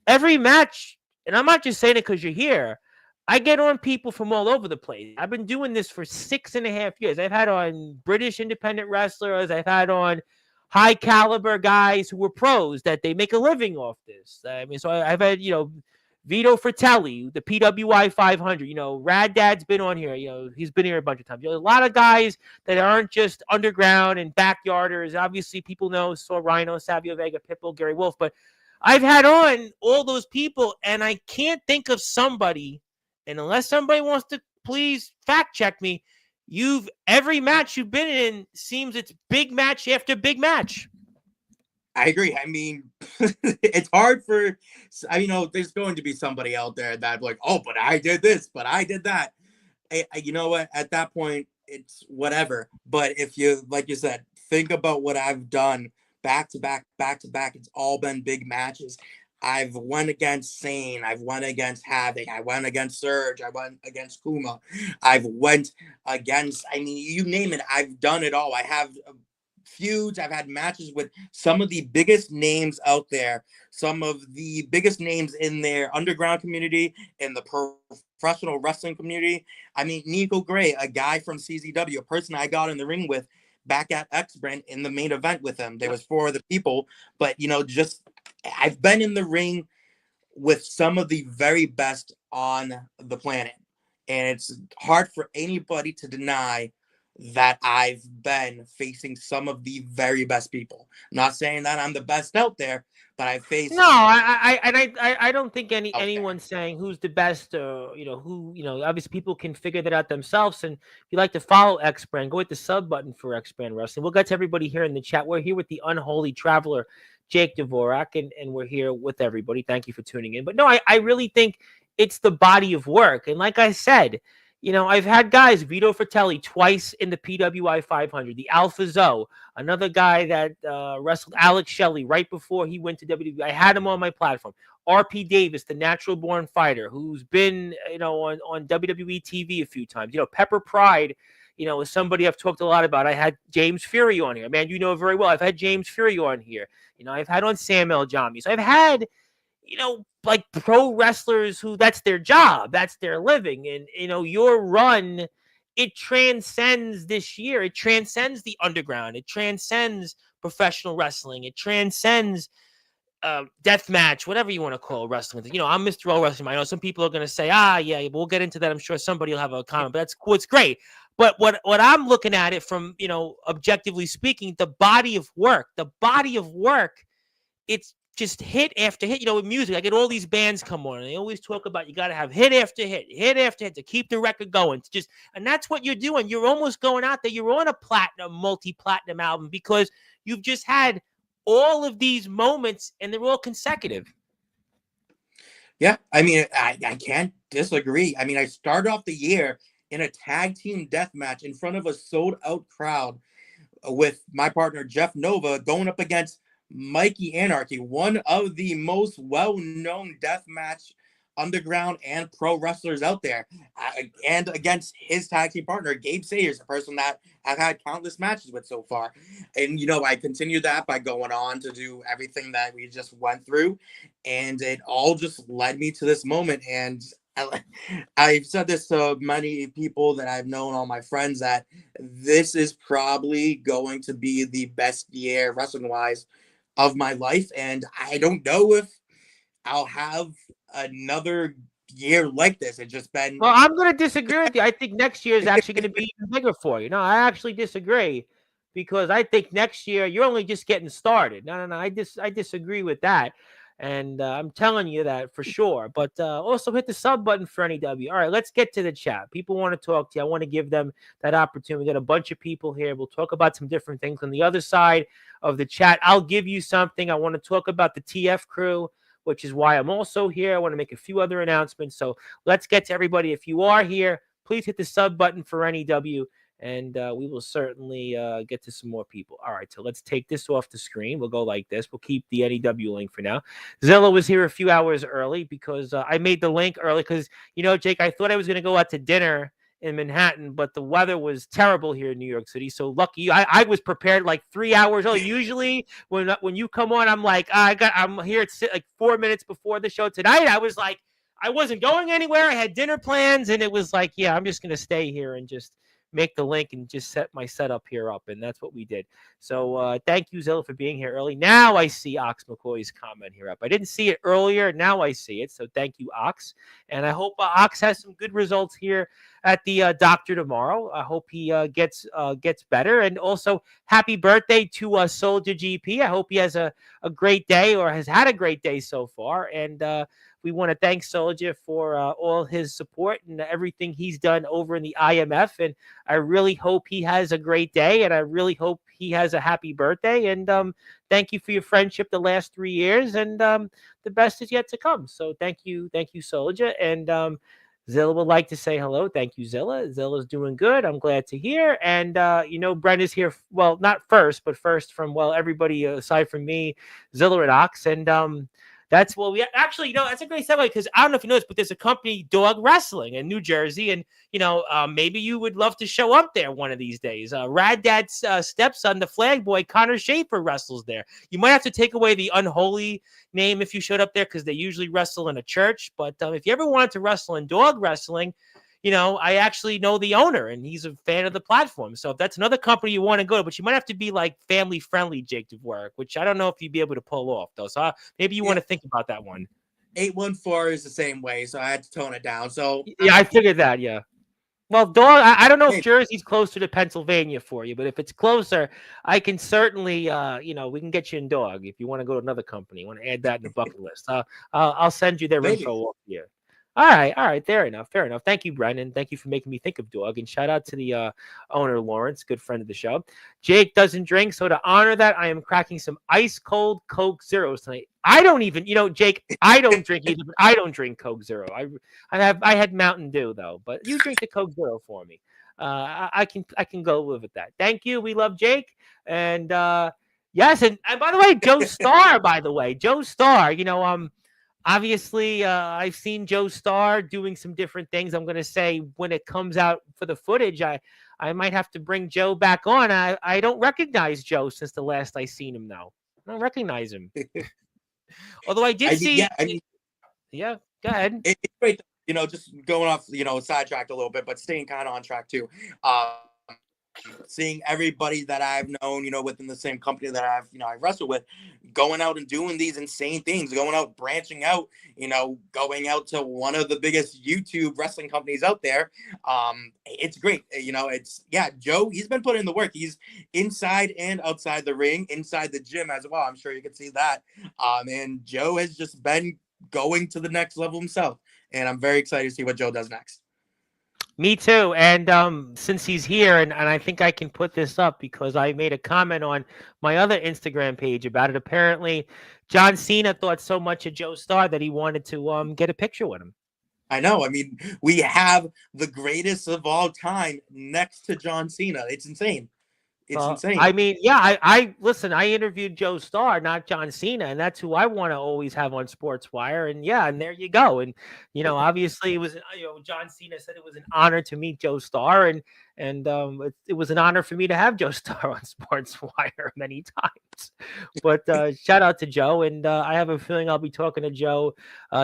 every match, and I'm not just saying it because you're here, I get on people from all over the place. I've been doing this for 6.5 years. I've had on British independent wrestlers. I've had on high caliber guys who were pros that they make a living off this. I mean, so I've had, Vito Fratelli, the PWI 500. Rad Dad's been on here. He's been here a bunch of times. A lot of guys that aren't just underground and backyarders. Obviously, people know Saw Rhino, Savio Vega, Pitbull, Gary Wolf. But I've had on all those people, and I can't think of somebody, and unless somebody wants to please fact check me, every match you've been in seems it's big match after big match. I agree. I mean, it's hard there's going to be somebody out there that like, oh, but I did this, but I did that. You know what? At that point, it's whatever. But if you, like you said, think about what I've done back to back, it's all been big matches. I've won against Sane. I've won against Havoc. I went against Surge. I went against Kuma. I've went against, you name it. I've done it all. I have feuds. I've had matches with some of the biggest names out there, some of the biggest names in their underground community, in the professional wrestling community. Nico Gray, a guy from CZW, a person I got in the ring with back at X-Brand in the main event with him. There was 4 other people, but I've been in the ring with some of the very best on the planet, and it's hard for anybody to deny that I've been facing some of the very best people. I'm not saying that I'm the best out there, that I No, faced. I don't think Out there. anyone's saying who's the best, or who, obviously people can figure that out themselves. And if you like to follow X Brand, go hit the sub button for X Brand Wrestling. We'll get to everybody here in the chat. We're here with the unholy traveler, Jake Dvorak, and we're here with everybody. Thank you for tuning in. But no, I really think it's the body of work. And like I said, I've had guys, Vito Fratelli twice in the PWI 500, the Alpha Zoe, another guy that wrestled Alex Shelley right before he went to WWE. I had him on my platform. RP Davis, the natural born fighter, who's been, on WWE TV a few times. Pepper Pride, is somebody I've talked a lot about. I had James Fury on here. Man, very well. I've had James Fury on here. I've had on Sam El Jami. So I've had like pro wrestlers who that's their job, that's their living. And, your run, it transcends this year. It transcends the underground. It transcends professional wrestling. It transcends death match, whatever you want to call wrestling. I'm Mr. All Wrestling. I know some people are going to say, yeah, but we'll get into that. I'm sure somebody will have a comment, but that's cool. It's great. But what I'm looking at it from, objectively speaking, the body of work, it's just hit after hit. With music, I get all these bands come on and they always talk about you got to have hit after hit to keep the record going. And that's what you're doing. You're almost going out there. You're on a multi-platinum album because you've just had all of these moments and they're all consecutive. Yeah, I mean, I can't disagree. I mean, I started off the year in a tag team death match in front of a sold-out crowd with my partner Jeff Nova going up against Mikey Anarchy, one of the most well-known deathmatch underground and pro wrestlers out there, and against his tag team partner Gabe Sayers, a person that I've had countless matches with so far. And I continued that by going on to do everything that we just went through, and it all just led me to this moment. And I've said this to many people that I've known, all my friends, that this is probably going to be the best year wrestling wise of my life, and I don't know if I'll have another year like this. It's just been. Well, I'm going to disagree with you. I think next year is actually going to be even bigger for you. No, I actually disagree because I think next year you're only just getting started. No. I disagree with that. And I'm telling you that for sure. But also hit the sub button for NEW. All right, let's get to the chat. People want to talk to you. I want to give them that opportunity. We got a bunch of people here. We'll talk about some different things on the other side of the chat. I'll give you something. I want to talk about the TF crew, which is why I'm also here. I want to make a few other announcements. So let's get to everybody. If you are here, please hit the sub button for NEW. And we will certainly get to some more people. All right, so let's take this off the screen. We'll go like this. We'll keep the NEW link for now. Zilla was here a few hours early because I made the link early because, Jake, I thought I was going to go out to dinner in Manhattan, but the weather was terrible here in New York City. So lucky I was prepared like 3 hours early. Usually when you come on, I'm like, I'm here at like 4 minutes before the show. Tonight, I was like, I wasn't going anywhere. I had dinner plans, and it was like, yeah, I'm just going to stay here and just make the link and just set my setup here up. And that's what we did. So thank you, Zilla, for being here early. Now I see Ox McCoy's comment here up. I didn't see it earlier. Now I see it. So thank you, Ox. And I hope Ox has some good results here at the doctor tomorrow. I hope he gets better. And also happy birthday to Soldier GP. I hope he has a great day or has had a great day so far. And we want to thank Soldier for all his support and everything he's done over in the IMF. And I really hope he has a great day. And I really hope he has a happy birthday. And thank you for your friendship the last 3 years. And the best is yet to come. So thank you, Soldier. And Zilla would like to say hello. Thank you, Zilla. Zilla's doing good. I'm glad to hear. And, Brenda's here. Well, not first, but first from, everybody aside from me, Zilla and Ox. And that's we actually, that's a great segue because I don't know if you noticed, but there's a company, Dog Wrestling in New Jersey. And, maybe you would love to show up there one of these days. Rad Dad's stepson, the flag boy, Connor Schaefer, wrestles there. You might have to take away the unholy name if you showed up there because they usually wrestle in a church. But if you ever wanted to wrestle in dog wrestling, I actually know the owner and he's a fan of the platform. So if that's another company you want to go to, but you might have to be like family friendly, Jake Dvorak, which I don't know if you'd be able to pull off though. So maybe you want to think about that one. 814 is the same way. So I had to tone it down. So yeah, I figured that. Yeah. Well, dog, I don't know if Hey, Jersey's closer to Pennsylvania for you, but if it's closer, I can certainly, we can get you in dog if you want to go to another company. You want to add that in the bucket list. I'll send you their info maybe. off here. All right, fair enough, fair enough. Thank you, Brendan. Thank you for making me think of dog, and shout out to the owner, Lawrence, good friend of the show. Jake doesn't drink, so to honor that, I am cracking some ice cold Coke Zeros tonight. I don't even, Jake, I don't drink either, but I don't drink Coke Zero. I had Mountain Dew though, but you drink the Coke Zero for me. I can go live with that. Thank you. We love Jake, and yes, and by the way, Joe Starr. By the way, Joe Starr. Obviously, I've seen Joe Starr doing some different things. I'm gonna say when it comes out for the footage, I might have to bring Joe back on. I don't recognize Joe since the last I seen him now. I don't recognize him. Although I did I mean, see, yeah, I mean, yeah. Go ahead. it's great. Just going off, sidetracked a little bit, but staying kind of on track too. Um, Seeing everybody that I've known, within the same company that I wrestle with, going out and doing these insane things, going out, branching out, going out to one of the biggest YouTube wrestling companies out there. It's great. Joe, he's been putting in the work. He's inside and outside the ring, inside the gym as well. I'm sure you can see that. And Joe has just been going to the next level himself. And I'm very excited to see what Joe does next. Me too. And since he's here, and I think I can put this up because I made a comment on my other Instagram page about it. Apparently, John Cena thought so much of Joe Starr that he wanted to get a picture with him. I know. I mean, we have the greatest of all time next to John Cena. It's insane. It's insane. I mean, yeah, I listen. I interviewed Joe Starr, not John Cena, and that's who I want to always have on Sportswire. And yeah, and there you go. And obviously, it was John Cena said it was an honor to meet Joe Starr, and it was an honor for me to have Joe Starr on Sportswire many times. But shout out to Joe, and I have a feeling I'll be talking to Joe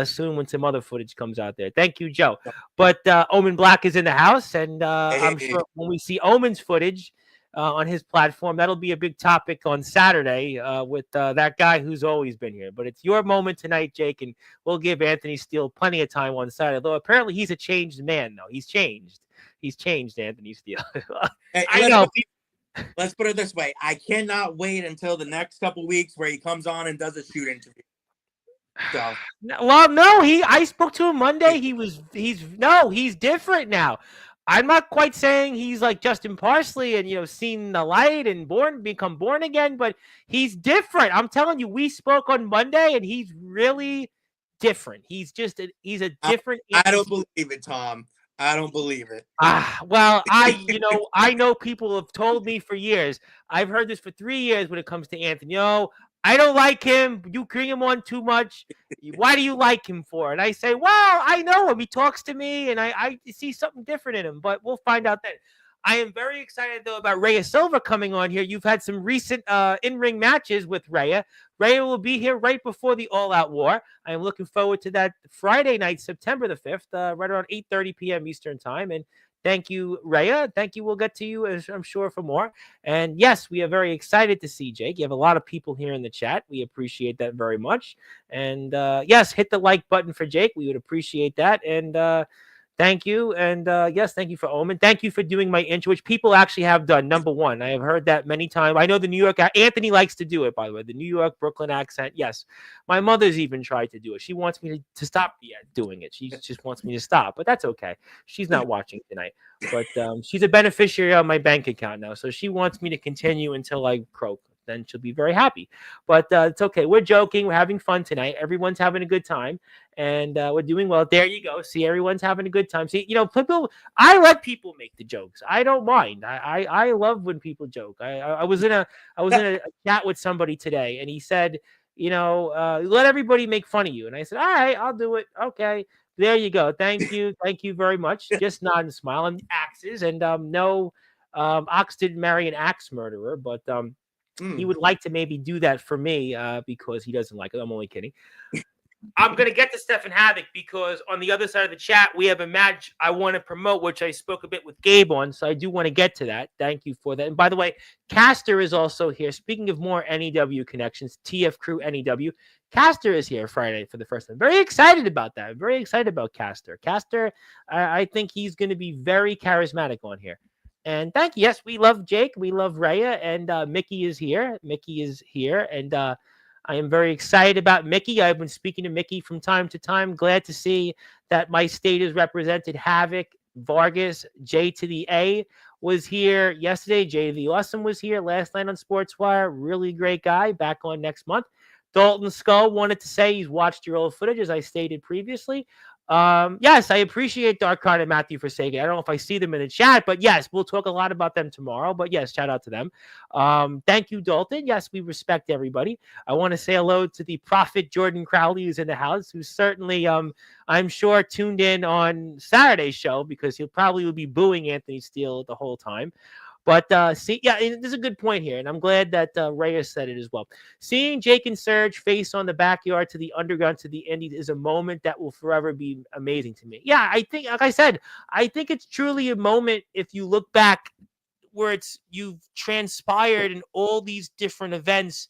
soon when some other footage comes out there. Thank you, Joe. But Omen Black is in the house, and I'm sure when we see Omen's footage on his platform, that'll be a big topic on Saturday with that guy who's always been here. But it's your moment tonight, Jake, and we'll give Anthony Steele plenty of time on Saturday. Though apparently he's a changed man, though. He's changed. He's changed, Anthony Steele. I know. Let's put it this way. I cannot wait until the next couple weeks where he comes on and does a shoot interview. So. Well, no, I spoke to him Monday. He's different now. I'm not quite saying he's like Justin Parsley and seen the light and become born again, but he's different. I'm telling you, we spoke on Monday and he's really different. He's a different. I don't believe it, Tom. I don't believe it. Well, I know people have told me for years. I've heard this for 3 years when it comes to Anthony. I don't like him. You bring him on too much. Why do you like him for? And I say, well, I know him. He talks to me, and I see something different in him. But we'll find out then. I am very excited, though, about Rhea Silva coming on here. You've had some recent in-ring matches with Rhea. Rhea will be here right before the All Out War. I am looking forward to that Friday night, September the 5th, right around 8:30 p.m. Eastern Time. And thank you, Rhea. Thank you. We'll get to you, I'm sure, for more. And yes, we are very excited to see Jake. You have a lot of people here in the chat. We appreciate that very much. And yes, hit the like button for Jake. We would appreciate that. And thank you. And yes, thank you for Omen. Thank you for doing my intro, which people actually have done. Number one, I have heard that many times. I know the New York, Anthony likes to do it, by the way, the New York, Brooklyn accent. Yes. My mother's even tried to do it. She wants me to stop doing it. She just wants me to stop, but that's okay. She's not watching tonight, but she's a beneficiary of my bank account now. So she wants me to continue until I croak. Then she'll be very happy. But it's okay. We're joking. We're having fun tonight. Everyone's having a good time. And we're doing well. There you go. See, everyone's having a good time. See, I let people make the jokes. I don't mind. I love when people joke. I was in a chat with somebody today, and he said, let everybody make fun of you. And I said, all right, I'll do it. Okay. There you go. Thank you. Thank you very much. Just nod and smile. And axes. And no, Ox didn't marry an axe murderer, but he would like to maybe do that for me because he doesn't like it. I'm only kidding. I'm going to get to Stefan Havoc because on the other side of the chat, we have a match I want to promote, which I spoke a bit with Gabe on. So I do want to get to that. Thank you for that. And by the way, Caster is also here. Speaking of more NEW connections, TF Crew NEW, Caster is here Friday for the first time. Very excited about that. Very excited about Caster. Caster, I think he's going to be very charismatic on here. And thank you. Yes, we love Jake. We love Rhea. And Mickey is here. Mickey is here. And I am very excited about Mickey. I've been speaking to Mickey from time to time. Glad to see that my state is represented. Havoc, Vargas, J to the A was here yesterday. Jay the Awesome was here last night on Sportswire. Really great guy. Back on next month. Dalton Skull wanted to say he's watched your old footage, as I stated previously. Yes, I appreciate Dark Card and Matthew for saying it. I don't know if I see them in the chat, but yes, we'll talk a lot about them tomorrow. But yes, shout out to them. Thank you, Dalton. Yes, we respect everybody. I want to say hello to the prophet Jordan Crowley, who's in the house, who's certainly, I'm sure, tuned in on Saturday's show because he'll probably be booing Anthony Steele the whole time. But see, yeah, there's a good point here, and I'm glad that Reyes said it as well. Seeing Jake and Serge face on the backyard to the underground to the Indies is a moment that will forever be amazing to me. Yeah, I think, like I said, I think it's truly a moment if you look back where you've transpired in all these different events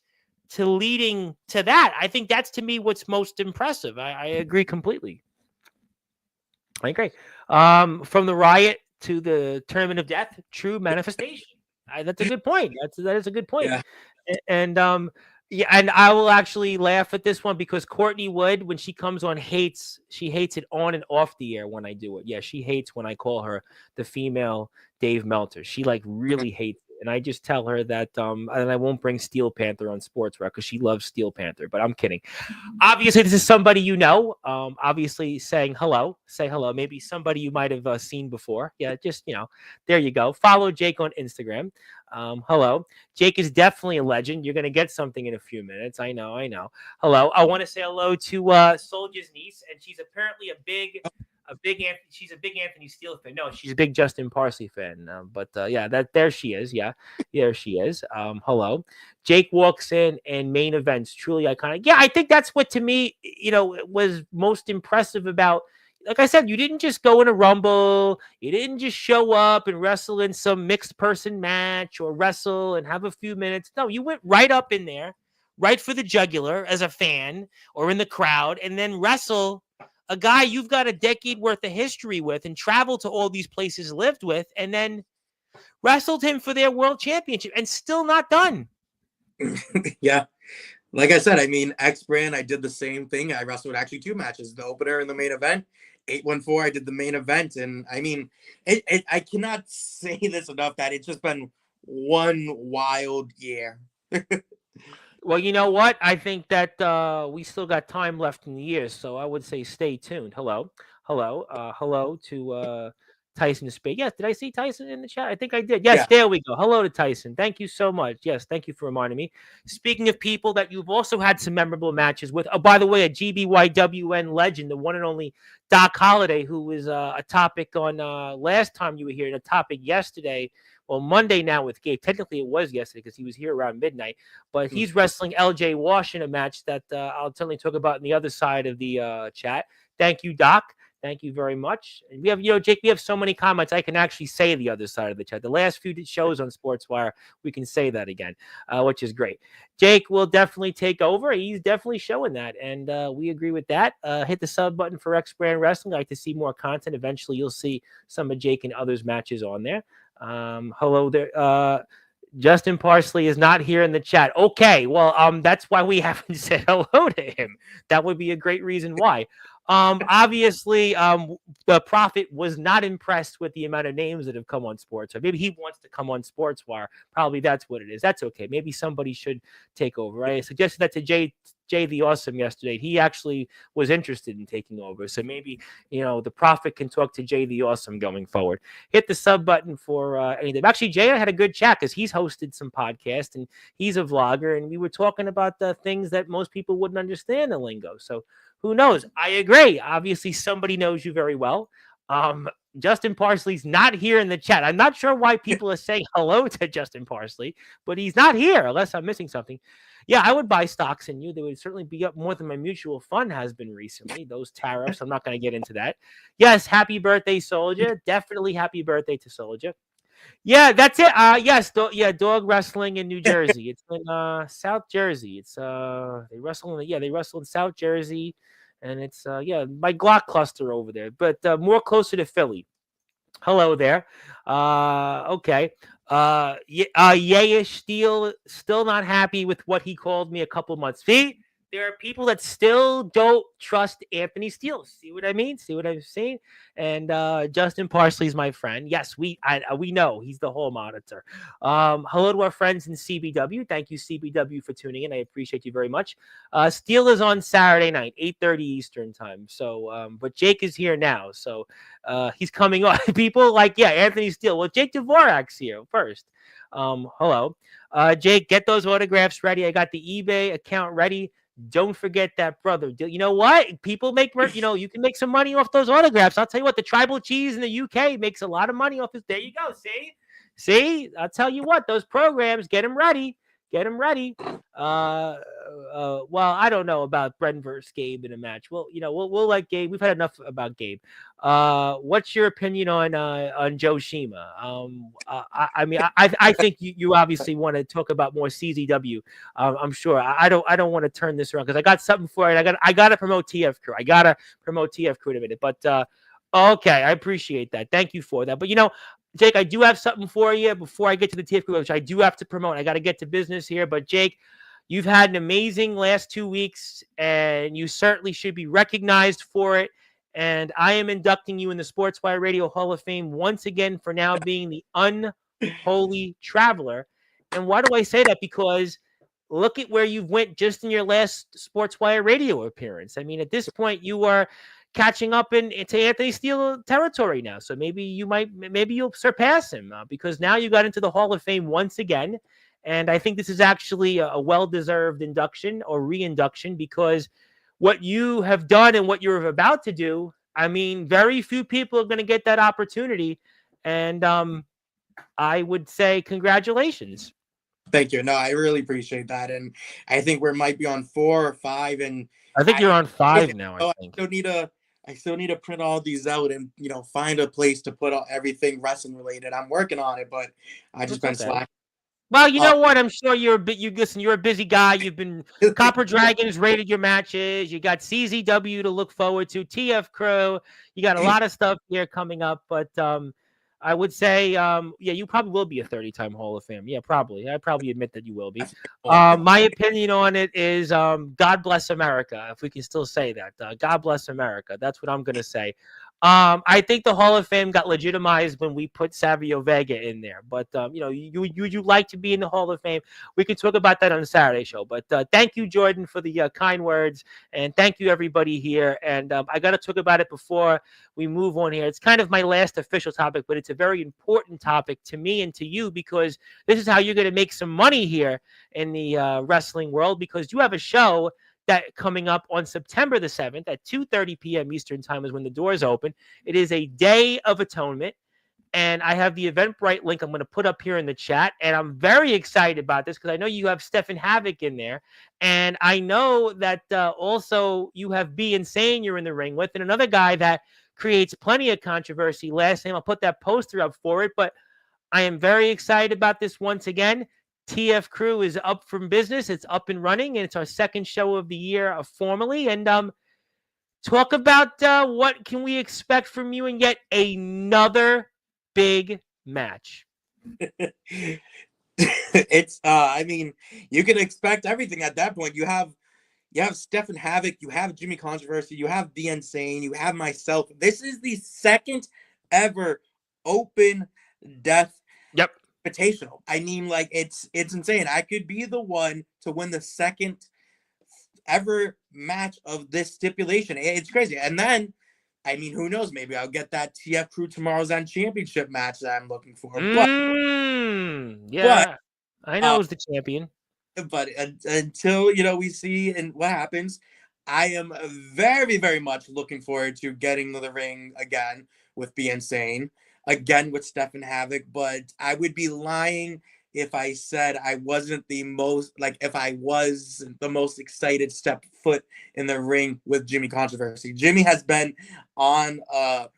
to leading to that. I think that's to me what's most impressive. I agree completely. I agree. From the riot to the tournament of death, true manifestation. That's a good point. That is a good point. Yeah. And yeah, and I will actually laugh at this one because Courtney Wood, when she comes on, she hates it on and off the air when I do it. Yeah, she hates when I call her the female Dave Meltzer. She really hates it. And I just tell her that and I won't bring Steel Panther on Sportswire because she loves Steel Panther, but I'm kidding. Obviously, this is somebody you know. Obviously, saying hello. Say hello. Maybe somebody you might have seen before. Yeah, just, there you go. Follow Jake on Instagram. Hello. Jake is definitely a legend. You're going to get something in a few minutes. I know. Hello. I want to say hello to Soldier's niece, and she's apparently she's a big Anthony Steele fan. No, she's a big Justin Parsley fan. But yeah, there she is. Yeah, there she is. Hello. Jake walks in and main events, truly iconic. Yeah, I think that's what to me, was most impressive about. Like I said, you didn't just go in a rumble. You didn't just show up and wrestle in some mixed person match or wrestle and have a few minutes. No, you went right up in there, right for the jugular as a fan or in the crowd, and then wrestle a guy you've got a decade worth of history with and traveled to all these places, lived with, and then wrestled him for their world championship and still not done. Yeah. Like I said, I mean, X-Brand, I did the same thing. I wrestled actually 2 matches, the opener and the main event. 814, I did the main event. And I mean, I cannot say this enough that it's just been one wild year. Well, you know what? I think that we still got time left in the year, so I would say stay tuned. Hello to Tyson Spade. Yes, did I see Tyson in the chat? I think I did. Yes, yeah. There we go. Hello to Tyson. Thank you so much. Yes, thank you for reminding me. Speaking of people that you've also had some memorable matches with, oh, by the way, a GBYWN legend, the one and only Doc Holliday, who was a topic on last time you were here, and a topic yesterday. Well, Monday now with Gabe. Technically, it was yesterday because he was here around midnight. But he's wrestling LJ Wash in a match that I'll certainly talk about on the other side of the chat. Thank you, Doc. Thank you very much. And we have, Jake, we have so many comments. I can actually say the other side of the chat. The last few shows on Sportswire, we can say that again, which is great. Jake will definitely take over. He's definitely showing that, and we agree with that. Hit the sub button for X Brand Wrestling. I like to see more content. Eventually, you'll see some of Jake and others' matches on there. Hello there. Justin Parsley is not here in the chat. Okay, well, that's why we haven't said hello to him. That would be a great reason why. Obviously, the Prophet was not impressed with the amount of names that have come on Sportswire. Maybe he wants to come on Sportswire. Probably that's what it is. That's okay. Maybe somebody should take over. I suggested that to Jay the Awesome yesterday. He actually was interested in taking over. So maybe, the Prophet can talk to Jay the Awesome going forward. Hit the sub button for anything. Actually, Jay and I had a good chat because he's hosted some podcasts and he's a vlogger. And we were talking about the things that most people wouldn't understand the lingo. So who knows? I agree. Obviously, somebody knows you very well. Justin Parsley's not here in the chat. I'm not sure why people are saying hello to Justin Parsley, but he's not here unless I'm missing something. Yeah, I would buy stocks in you. They would certainly be up more than my mutual fund has been recently. Those tariffs, I'm not going to get into that. Yes, happy birthday, Soldier. Definitely happy birthday to Soldier. Yeah, that's it. Yes, dog wrestling in New Jersey. It's in South Jersey. It's they wrestle they wrestle in South Jersey, and it's my Glock cluster over there, but more closer to Philly. Hello there. Okay. Yayish Steele still not happy with what he called me a couple months. See, there are people that still don't trust Anthony Steele. See what I mean? See what I'm saying? And Justin Parsley's my friend. Yes, we know he's the hall monitor. Hello to our friends in CBW. Thank you, CBW, for tuning in. I appreciate you very much. Steele is on Saturday night, 8:30 Eastern time. So, but Jake is here now. So he's coming on. People like, Anthony Steele. Well, Jake Dvorak's here first. Hello. Jake, get those autographs ready. I got the eBay account ready. Don't forget that, brother. You know what? People make, you can make some money off those autographs. I'll tell you what, the tribal cheese in the UK makes a lot of money off this. There you go. See, I'll tell you what, those programs, get them ready. Get them ready. Well, I don't know about Bren versus Gabe in a match. Well, we'll let Gabe. We've had enough about Gabe. What's your opinion on Joe Shima? I think you obviously want to talk about more CZW. I'm sure. I don't want to turn this around because I got something for it. I got to promote TF Crew. I got to promote TF Crew in a minute. But okay, I appreciate that. Thank you for that. But Jake, I do have something for you before I get to the TF Crew, which I do have to promote. I got to get to business here. But Jake, you've had an amazing last 2 weeks, and you certainly should be recognized for it. And I am inducting you in the Sportswire Radio Hall of Fame once again for now being the unholy traveler. And why do I say that? Because look at where you've went just in your last Sportswire Radio appearance. I mean, at this point, you are catching up into Anthony Steele territory now. So maybe you'll surpass him because now you got into the Hall of Fame once again. And I think this is actually a well-deserved induction or reinduction because what you have done and what you're about to do, I mean, very few people are going to get that opportunity. And I would say congratulations. Thank you. No, I really appreciate that. And I think we might be on 4 or 5. And I think you're on 5 now. I think. I still need to print all these out and, find a place to put everything wrestling related. I'm working on it, but I just been slacking. Well, you know what? I'm sure you're a busy guy. You've been Copper Dragons rated your matches. You got CZW to look forward to, TF Crew. You got a lot of stuff here coming up, but I would say, you probably will be a 30-time Hall of Fame. Yeah, probably. I probably admit that you will be. My opinion on it is God bless America, if we can still say that. God bless America. That's what I'm going to say. I think the Hall of Fame got legitimized when we put Savio Vega in there. But, you like to be in the Hall of Fame. We can talk about that on the Saturday show. But thank you, Jordan, for the kind words. And thank you, everybody here. And I got to talk about it before we move on here. It's kind of my last official topic, but it's a very important topic to me and to you because this is how you're going to make some money here in the wrestling world because you have a show that coming up on September the 7th at 2:30 p.m. Eastern time is when the doors open. It is a Day of Atonement, and I have the Eventbrite link I'm going to put up here in the chat, and I'm very excited about this because I know you have Stephen Havoc in there, and I know that also you have B Insane you're in the ring with, and another guy that creates plenty of controversy. Last name, I'll put that poster up for it, but I am very excited about this once again. TF Crew is up from business. It's up and running, and it's our second show of the year formally. And talk about what can we expect from you and yet another big match. It's I mean, you can expect everything at that point. You have Stephen Havoc, you have Jimmy Controversy, you have The Insane, you have myself. This is the second ever open death invitational. I mean, like it's insane. I could be the one to win the second ever match of this stipulation. It's crazy. And then, I mean, who knows? Maybe I'll get that TF Crew Tomorrow's End championship match that I'm looking for. I know who's the champion. But until we see and what happens, I am very, very much looking forward to getting to the ring again with Be Insane, again with Stephen Havoc, but I would be lying if I said I wasn't the most, like, if I was the most excited step foot in the ring with Jimmy Controversy. Jimmy has been on a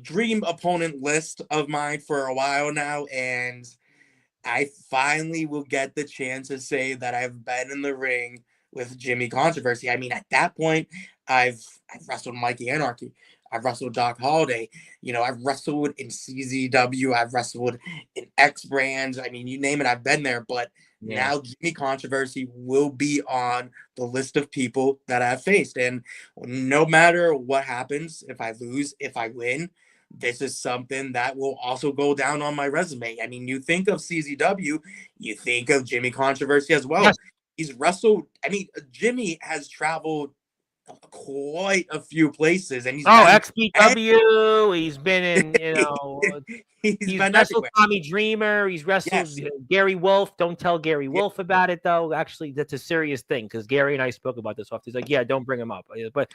dream opponent list of mine for a while now, and I finally will get the chance to say that I've been in the ring with Jimmy Controversy. I mean, at that point, I've wrestled Mikey Anarchy. I've wrestled Doc Holliday. I've wrestled in CZW. I've wrestled in X Brands. I mean, you name it, I've been there. But now Jimmy Controversy will be on the list of people that I've faced. And no matter what happens, if I lose, if I win, this is something that will also go down on my resume. I mean, you think of CZW, you think of Jimmy Controversy as well. Yes. He's wrestled. I mean, Jimmy has traveled quite a few places, and XPW. He's been in, he's been wrestled everywhere. Tommy Dreamer. He's wrestled Gary Wolf. Don't tell Gary Wolf about it, though. Actually, that's a serious thing because Gary and I spoke about this. He's like, yeah, don't bring him up. But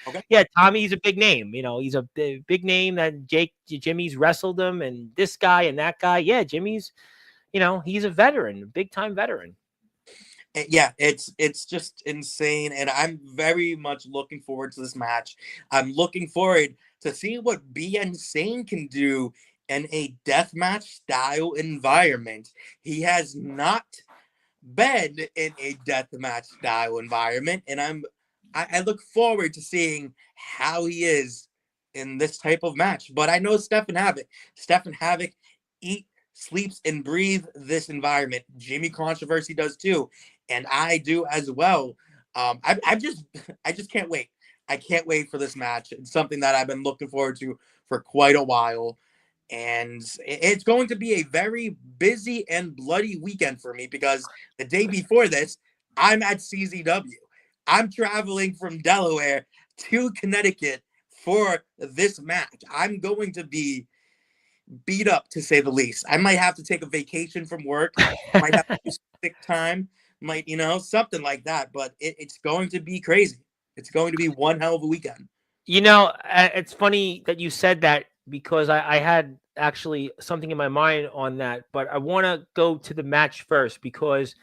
Tommy's a big name. He's a big name that Jimmy's wrestled him, and this guy and that guy. Yeah, Jimmy's, he's a veteran, big time veteran. Yeah, it's just insane, and I'm very much looking forward to this match. I'm looking forward to see what Be Insane can do in a deathmatch style environment. He has not been in a deathmatch style environment, and I look forward to seeing how he is in this type of match. But I know Stephen Havoc sleeps and breathe this environment. Jimmy Controversy does too, and I do as well. I just can't wait. I can't wait for this match. It's something that I've been looking forward to for quite a while, and it's going to be a very busy and bloody weekend for me because the day before this, I'm at CZW. I'm traveling from Delaware to Connecticut for this match. I'm going to be beat up, to say the least. I might have to take a vacation from work. Might have to do sick time. Something like that. But it's going to be crazy. It's going to be one hell of a weekend. It's funny that you said that because I had actually something in my mind on that. But I want to go to the match first because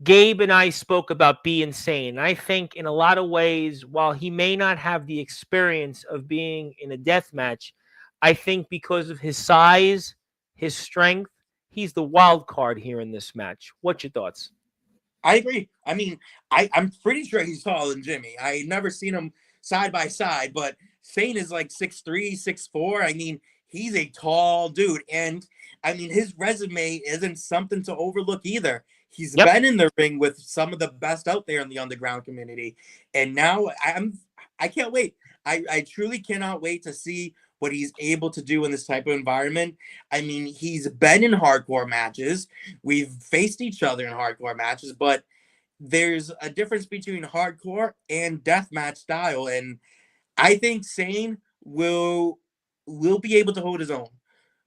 Gabe and I spoke about Be Insane. I think in a lot of ways, while he may not have the experience of being in a death match, I think because of his size, his strength, he's the wild card here in this match. What's your thoughts? I agree. I mean, I'm pretty sure he's taller than Jimmy. I never seen him side by side, but Sane is like 6'3", 6'4". I mean, he's a tall dude. And I mean, his resume isn't something to overlook either. He's been in the ring with some of the best out there in the underground community. And now I can't wait. I truly cannot wait to see what he's able to do in this type of environment. I mean, he's been in hardcore matches. We've faced each other in hardcore matches, but there's a difference between hardcore and deathmatch style. And I think Sane will be able to hold his own,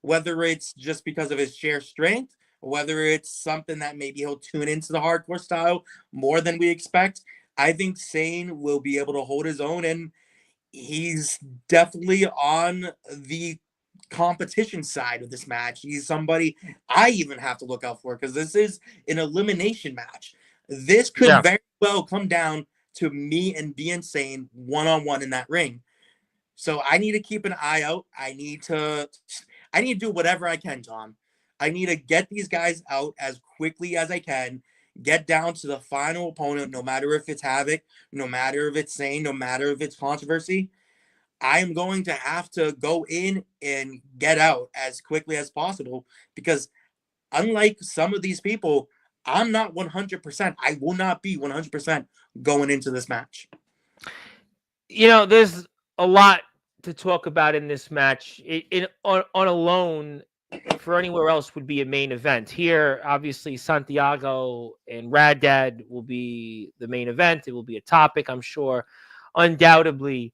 whether it's just because of his sheer strength, or whether it's something that maybe he'll tune into the hardcore style more than we expect. I think Sane will be able to hold his own, and he's definitely on the competition side of this match. He's somebody I even have to look out for because this is an elimination match. This could very well come down to me and Be Insane one-on-one in that ring. So I need to keep an eye out. I need to do whatever I can, Tom. I need to get these guys out as quickly as I can, get down to the final opponent, no matter if it's Havoc, no matter if it's Sane, no matter if it's Controversy. I am going to have to go in and get out as quickly as possible because unlike some of these people, I'm not 100%. I will not be 100% going into this match. There's a lot to talk about in this match. On alone, for anywhere else would be a main event. Here, obviously, Santiago and Rad Dad will be the main event. It will be a topic, I'm sure, undoubtedly.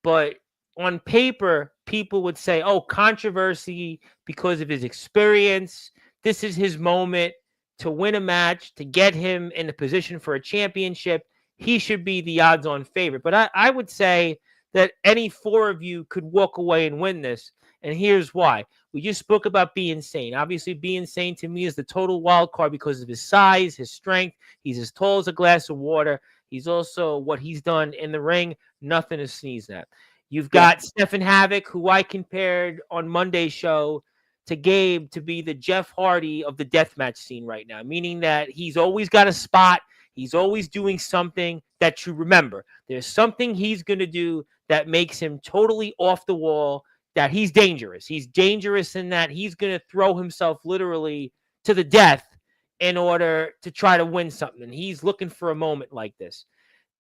But on paper, people would say, oh, Controversy because of his experience. This is his moment to win a match, to get him in a position for a championship. he should be the odds-on favorite. But I would say that any four of you could walk away and win this. And here's why. We just spoke about Be Insane. Obviously, Be Insane to me is the total wild card because of his size, his strength. He's as tall as a glass of water. He's also what he's done in the ring, nothing to sneeze at. You've got Stephen Havoc, who I compared on Monday's show to Gabe to be the Jeff Hardy of the deathmatch scene right now, meaning that he's always got a spot. He's always doing something that you remember. There's something he's going to do that makes him totally off the wall, that he's dangerous. He's dangerous in that he's going to throw himself literally to the death in order to try to win something. And he's looking for a moment like this.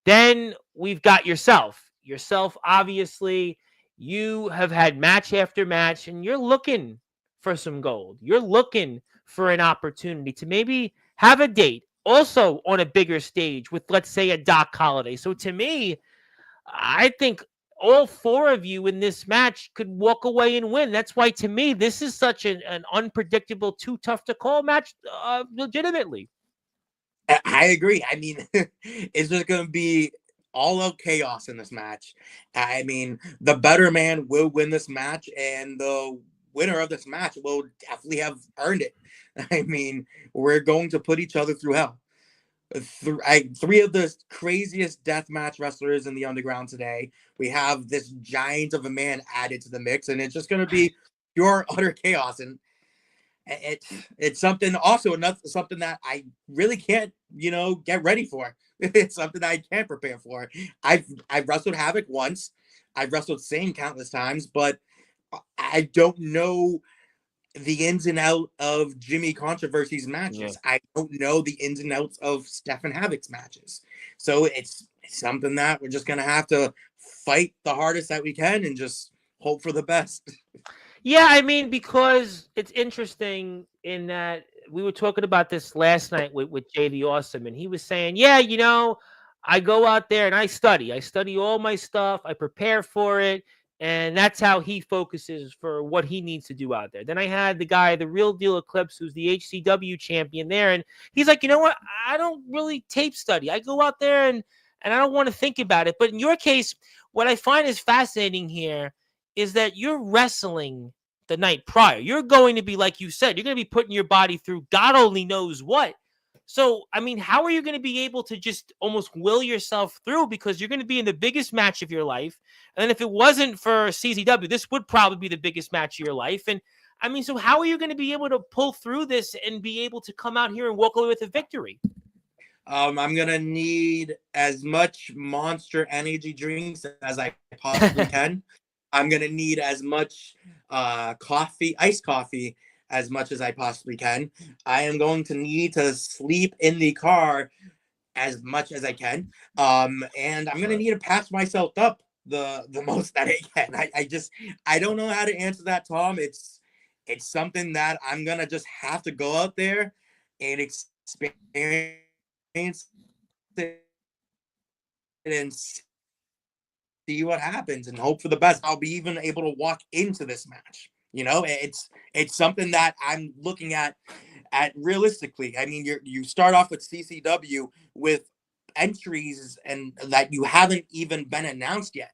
Then we've got yourself. Yourself, obviously, you have had match after match, and you're looking for some gold. You're looking for an opportunity to maybe have a date also on a bigger stage with, let's say, a Doc Holliday. So to me, I think all four of you in this match could walk away and win. That's why, to me, this is such an unpredictable, too tough to call match, legitimately. I agree. I mean, it's just going to be all out chaos in this match. I mean, the better man will win this match, and the winner of this match will definitely have earned it. I mean, we're going to put each other through hell. Three of the craziest deathmatch wrestlers in the underground today. We have this giant of a man added to the mix, and it's just going to be pure utter chaos. And it's something something that I really can't, get ready for. It's something I can't prepare for. I've wrestled Havoc once. I've wrestled Sane countless times, but I don't know the ins and outs of Jimmy Controversy's matches. Yeah. I don't know the ins and outs of Stephen Havoc's matches. So it's something that we're just going to have to fight the hardest that we can and just hope for the best. Yeah, I mean, because it's interesting in that we were talking about this last night with Jay the Awesome, and he was saying, yeah, I go out there and I study. I study all my stuff. I prepare for it. And that's how he focuses for what he needs to do out there. Then I had the guy, the Real Deal Eclipse, who's the HCW champion there. And he's like, you know what? I don't really tape study. I go out there and I don't want to think about it. But in your case, what I find is fascinating here is that you're wrestling the night prior. You're going to be, like you said, you're going to be putting your body through God only knows what. So, I mean, how are you going to be able to just almost will yourself through? Because you're going to be in the biggest match of your life. And if it wasn't for CZW, this would probably be the biggest match of your life. And I mean, so how are you going to be able to pull through this and be able to come out here and walk away with a victory? I'm going to need as much Monster energy drinks as I possibly can. I'm going to need as much iced coffee, as much as I possibly can. I am going to need to sleep in the car as much as I can. And I'm going to need to patch myself up the most that I can. I don't know how to answer that, Tom. It's something that I'm going to just have to go out there and experience it and see what happens and hope for the best. I'll be even able to walk into this match. It's something that I'm looking at realistically. I mean, you start off with CCW with entries and that you haven't even been announced yet.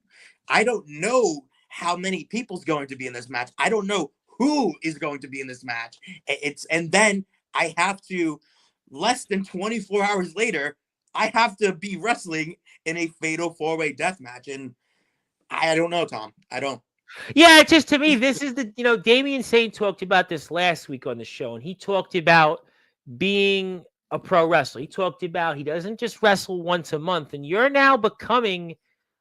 I don't know how many people's going to be in this match. I don't know who is going to be in this match. And then I have to, less than 24 hours later, I have to be wrestling in a fatal 4-way death match. And I don't know, Tom. I don't. Yeah, it's just, to me, this is Damian Saint talked about this last week on the show, and he talked about being a pro wrestler. He talked about he doesn't just wrestle once a month, and you're now becoming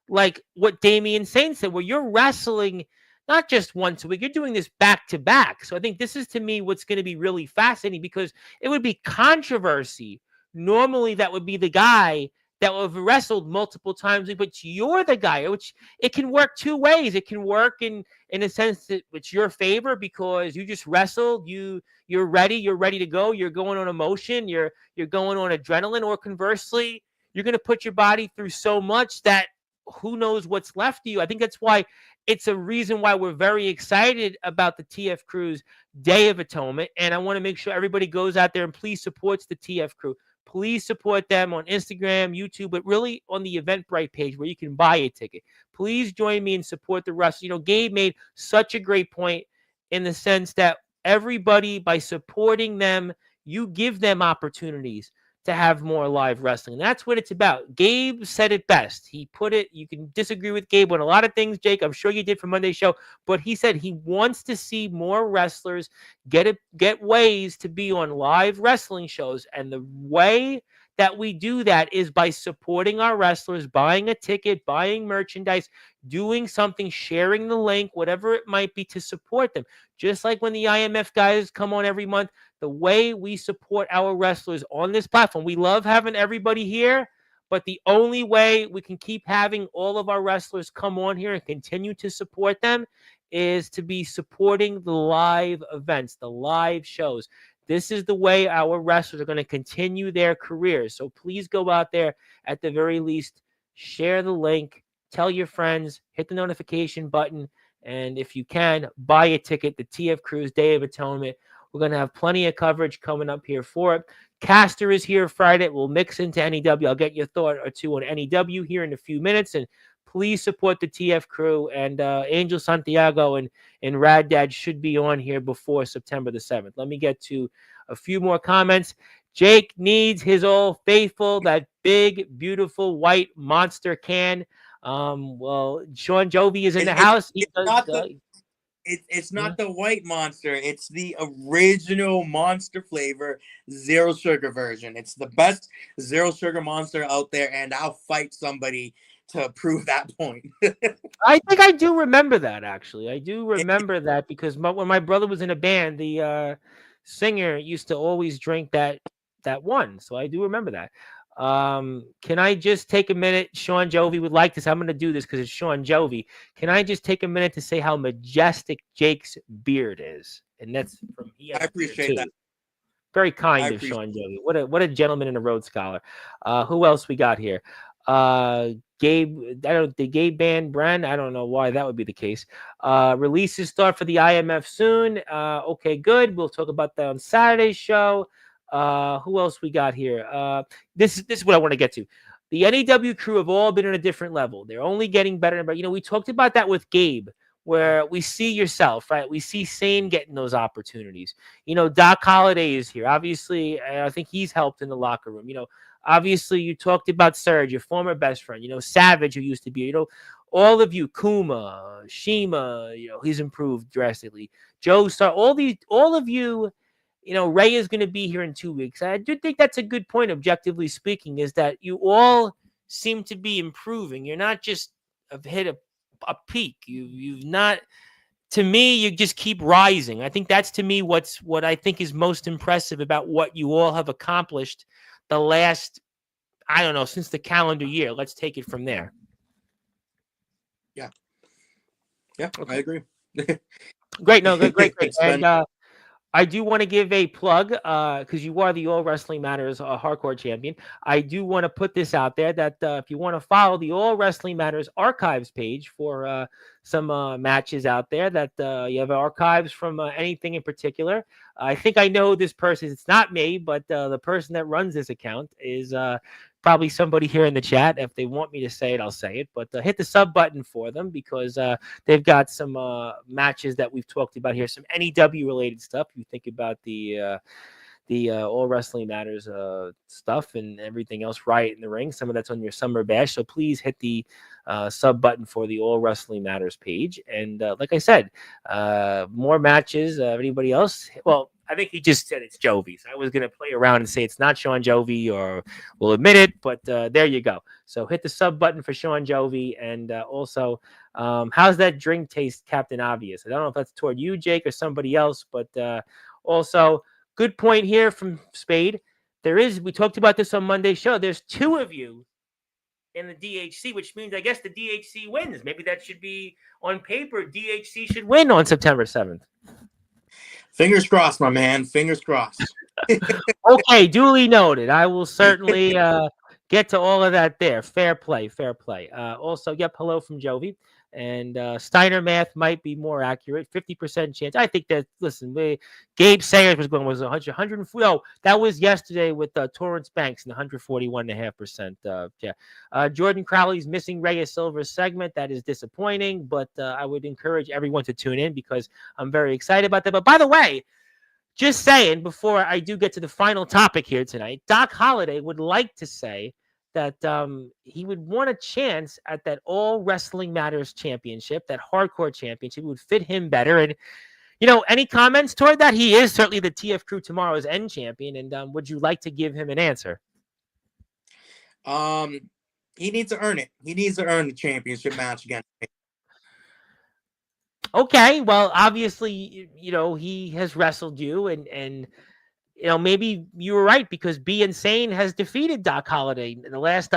like what Damian Saint said, where you're wrestling not just once a week, you're doing this back to back. So I think this is, to me, what's going to be really fascinating, because it would be Controversy. Normally, that would be the guy that will have wrestled multiple times, but you're the guy, which it can work two ways. It can work in a sense that it's your favor because you just wrestled, you're ready to go, you're going on emotion, you're going on adrenaline, or conversely, you're going to put your body through so much that who knows what's left of you. I think that's why it's a reason why we're very excited about the TF Crew's Day of Atonement, and I want to make sure everybody goes out there and please supports the TF Crew. Please support them on Instagram, YouTube, but really on the Eventbrite page where you can buy a ticket. Please join me and support the wrestlers. You know, Gabe made such a great point in the sense that everybody, by supporting them, you give them opportunities to have more live wrestling. That's what it's about. Gabe said it best. He put it, you can disagree with Gabe on a lot of things, Jake. I'm sure you did for Monday's show, but he said he wants to see more wrestlers get ways to be on live wrestling shows. And the way that we do that is by supporting our wrestlers, buying a ticket, buying merchandise, doing something, sharing the link, whatever it might be to support them. Just like when the IMF guys come on every month, the way we support our wrestlers on this platform. We love having everybody here, but the only way we can keep having all of our wrestlers come on here and continue to support them is to be supporting the live events, the live shows. This is the way our wrestlers are going to continue their careers. So please go out there, at the very least, share the link, tell your friends, hit the notification button, and if you can, buy a ticket. The TF Cruise Day of Atonement. We're going to have plenty of coverage coming up here for it. Caster is here Friday. We'll mix into NEW. I'll get your thought or two on NEW here in a few minutes. And please support the TF crew. And Angel Santiago and Rad Dad should be on here before September the 7th. Let me get to a few more comments. Jake needs his old faithful, that big, beautiful white monster can. Well, Sean Jovi is in the house. It's not the white monster. It's the original monster flavor, zero sugar version. It's the best zero sugar monster out there, and I'll fight somebody to prove that point. I think I do remember that, actually. I do remember that because when my brother was in a band, the singer used to always drink that one. So I do remember that. Can I just take a minute? Sean Jovi would like this. I'm going to do this because it's Sean Jovi. Can I just take a minute to say how majestic Jake's beard is? And that's from I appreciate that. Very kind of Sean Jovi. What a gentleman and a Rhodes Scholar. Who else we got here? Gabe, the Gabe Band Bren. I don't know why that would be the case. Releases start for the IMF soon. Okay, good. We'll talk about that on Saturday's show. Who else we got here? This is what I want to get to. The NEW crew have all been on a different level. They're only getting better. But, we talked about that with Gabe, where we see yourself, right? We see Sane getting those opportunities. Doc Holliday is here. Obviously, I think he's helped in the locker room. Obviously, you talked about Serge, your former best friend. Savage, who used to be, all of you, Kuma, Shima, he's improved drastically. Joe Star, all of you. Ray is going to be here in 2 weeks. I do think that's a good point, objectively speaking, is that you all seem to be improving. You're not just hit a peak. You've not, to me, you just keep rising. I think that's, to me, what I think is most impressive about what you all have accomplished the last, I don't know, since the calendar year. Let's take it from there. Yeah, okay. I agree. Great. No, great. And I do want to give a plug because you are the All Wrestling Matters hardcore champion. I do want to put this out there that if you want to follow the All Wrestling Matters archives page for some matches out there, that you have archives from anything in particular. I think I know this person. It's not me, but the person that runs this account is probably somebody here in the chat. If they want me to say it, I'll say it. But hit the sub button for them because they've got some matches that we've talked about here, some NEW related stuff. You think about the All Wrestling Matters stuff and everything else, Riot in the Ring. Some of that's on your Summer Bash. So please hit the sub button for the All Wrestling Matters page. And like I said, more matches. Anybody else? Well, I think he just said it's Jovi. So I was going to play around and say it's not Sean Jovi, or we'll admit it, but there you go. So hit the sub button for Sean Jovi. And also, how's that drink taste, Captain Obvious? I don't know if that's toward you, Jake, or somebody else, but also, good point here from Spade. We talked about this on Monday's show. There's two of you in the DHC, which means I guess the DHC wins. Maybe that should be on paper. DHC should win on September 7th. Fingers crossed, my man. Fingers crossed. Okay, duly noted. I will certainly get to all of that there. Fair play. Also, hello from Jovi. And Steiner math might be more accurate. 50% chance. I think that. Listen, Gabe Sayers was 100. No, that was yesterday with Torrance Banks and 141.5%. Jordan Crowley's missing Reyes Silva's segment. That is disappointing, but I would encourage everyone to tune in because I'm very excited about that. But by the way, just saying before I do get to the final topic here tonight, Doc Holliday would like to say that he would want a chance at that All Wrestling Matters championship, that hardcore championship would fit him better. And, any comments toward that? He is certainly the TF Crew Tomorrow's End champion. And would you like to give him an answer? He needs to earn it. He needs to earn the championship match again. Okay, well, obviously, he has wrestled you, and maybe you were right because Be Insane has defeated Doc Holliday. The last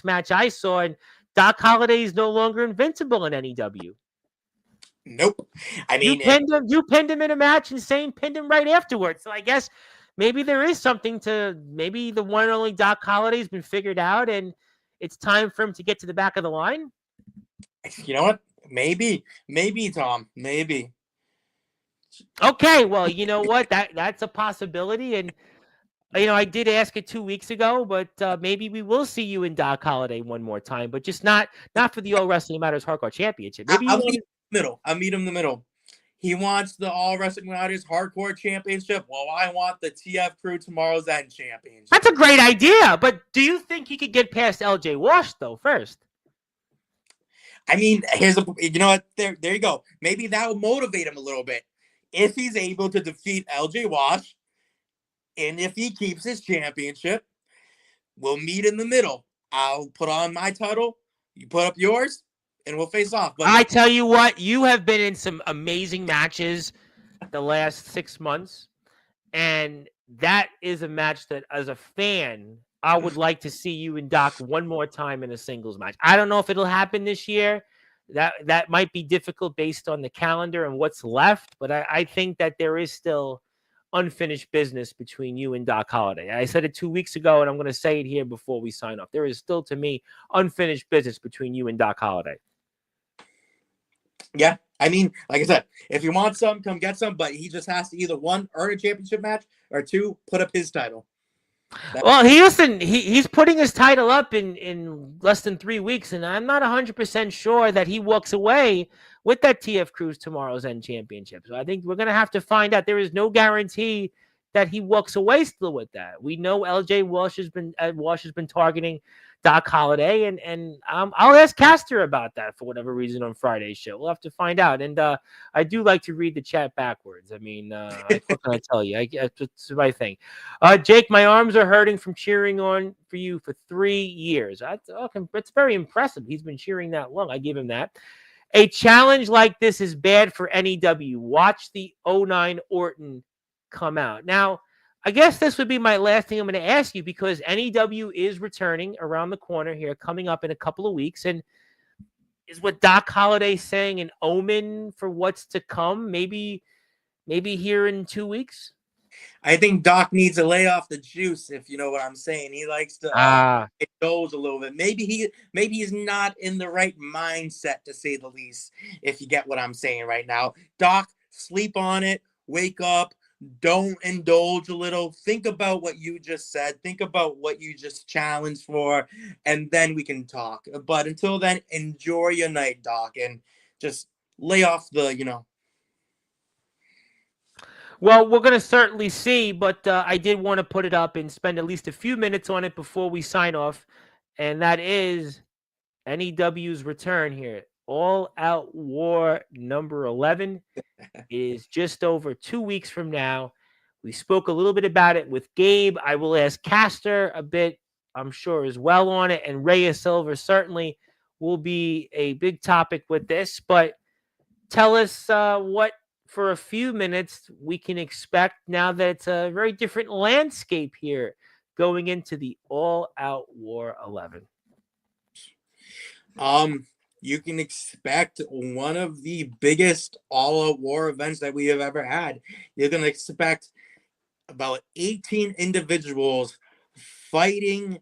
match I saw, and Doc Holliday is no longer invincible in NEW. Nope. I mean, you pinned him in a match, and Insane pinned him right afterwards. So I guess maybe there is something maybe the one and only Doc Holliday has been figured out, and it's time for him to get to the back of the line. You know what? Maybe, Tom. Maybe. Okay, well, you know what? That's a possibility, and I did ask it 2 weeks ago, but maybe we will see you in Doc Holliday one more time, but just not for the All Wrestling Matters Hardcore Championship. Maybe I'll meet him in the middle. I'll meet him in the middle. He wants the All Wrestling Matters Hardcore Championship. Well, I want the TF Crew Tomorrow's End Championship. That's a great idea, but do you think he could get past LJ Wash though first? I mean, you know what? There you go. Maybe that will motivate him a little bit. If he's able to defeat LJ Wash, and if he keeps his championship, we'll meet in the middle. I'll put on my title, you put up yours, and we'll face off. But I tell you what, you have been in some amazing matches the last 6 months, and that is a match that, as a fan, I would like to see you and Doc one more time in a singles match. I don't know if it'll happen this year. That might be difficult based on the calendar and what's left, but I think that there is still unfinished business between you and Doc Holliday. I said it 2 weeks ago, and I'm going to say it here before we sign off. There is still, to me, unfinished business between you and Doc Holliday. Yeah, I mean, like I said, if you want some, come get some, but he just has to either one, earn a championship match, or two, put up his title. Well, he's putting his title up in less than 3 weeks, and I'm not 100% sure that he walks away with that TF Cruz Tomorrow's End championship. So I think we're going to have to find out. There is no guarantee that he walks away still with that. We know LJ Walsh has been targeting Doc Holliday, and I'll ask Castor about that for whatever reason on Friday's show. We'll have to find out. And I do like to read the chat backwards. I mean, what can I tell you? That's my thing. Jake, my arms are hurting from cheering on for you for 3 years. That's very impressive. He's been cheering that long. I give him that. A challenge like this is bad for NEW. Watch the 09 Orton come out. Now, I guess this would be my last thing I'm going to ask you, because NEW is returning around the corner here, coming up in a couple of weeks. And is what Doc Holliday saying an omen for what's to come? Maybe here in 2 weeks? I think Doc needs to lay off the juice, if you know what I'm saying. He likes to indulge a little bit. Maybe he's not in the right mindset, to say the least, if you get what I'm saying right now. Doc, sleep on it, wake up. Don't indulge a little. Think about what you just said. Think about what you just challenged for, and then we can talk. But until then, enjoy your night, Doc, and just lay off the. Well, we're going to certainly see, but I did want to put it up and spend at least a few minutes on it before we sign off, and that is NEW's return here. All Out War number 11 is just over 2 weeks from now. We spoke a little bit about it with Gabe. I will ask Castor a bit, I'm sure, as well on it. And Reyes Silva certainly will be a big topic with this. But tell us what, for a few minutes, we can expect now that it's a very different landscape here going into the All Out War 11. You can expect one of the biggest all-out war events that we have ever had. You're going to expect about 18 individuals fighting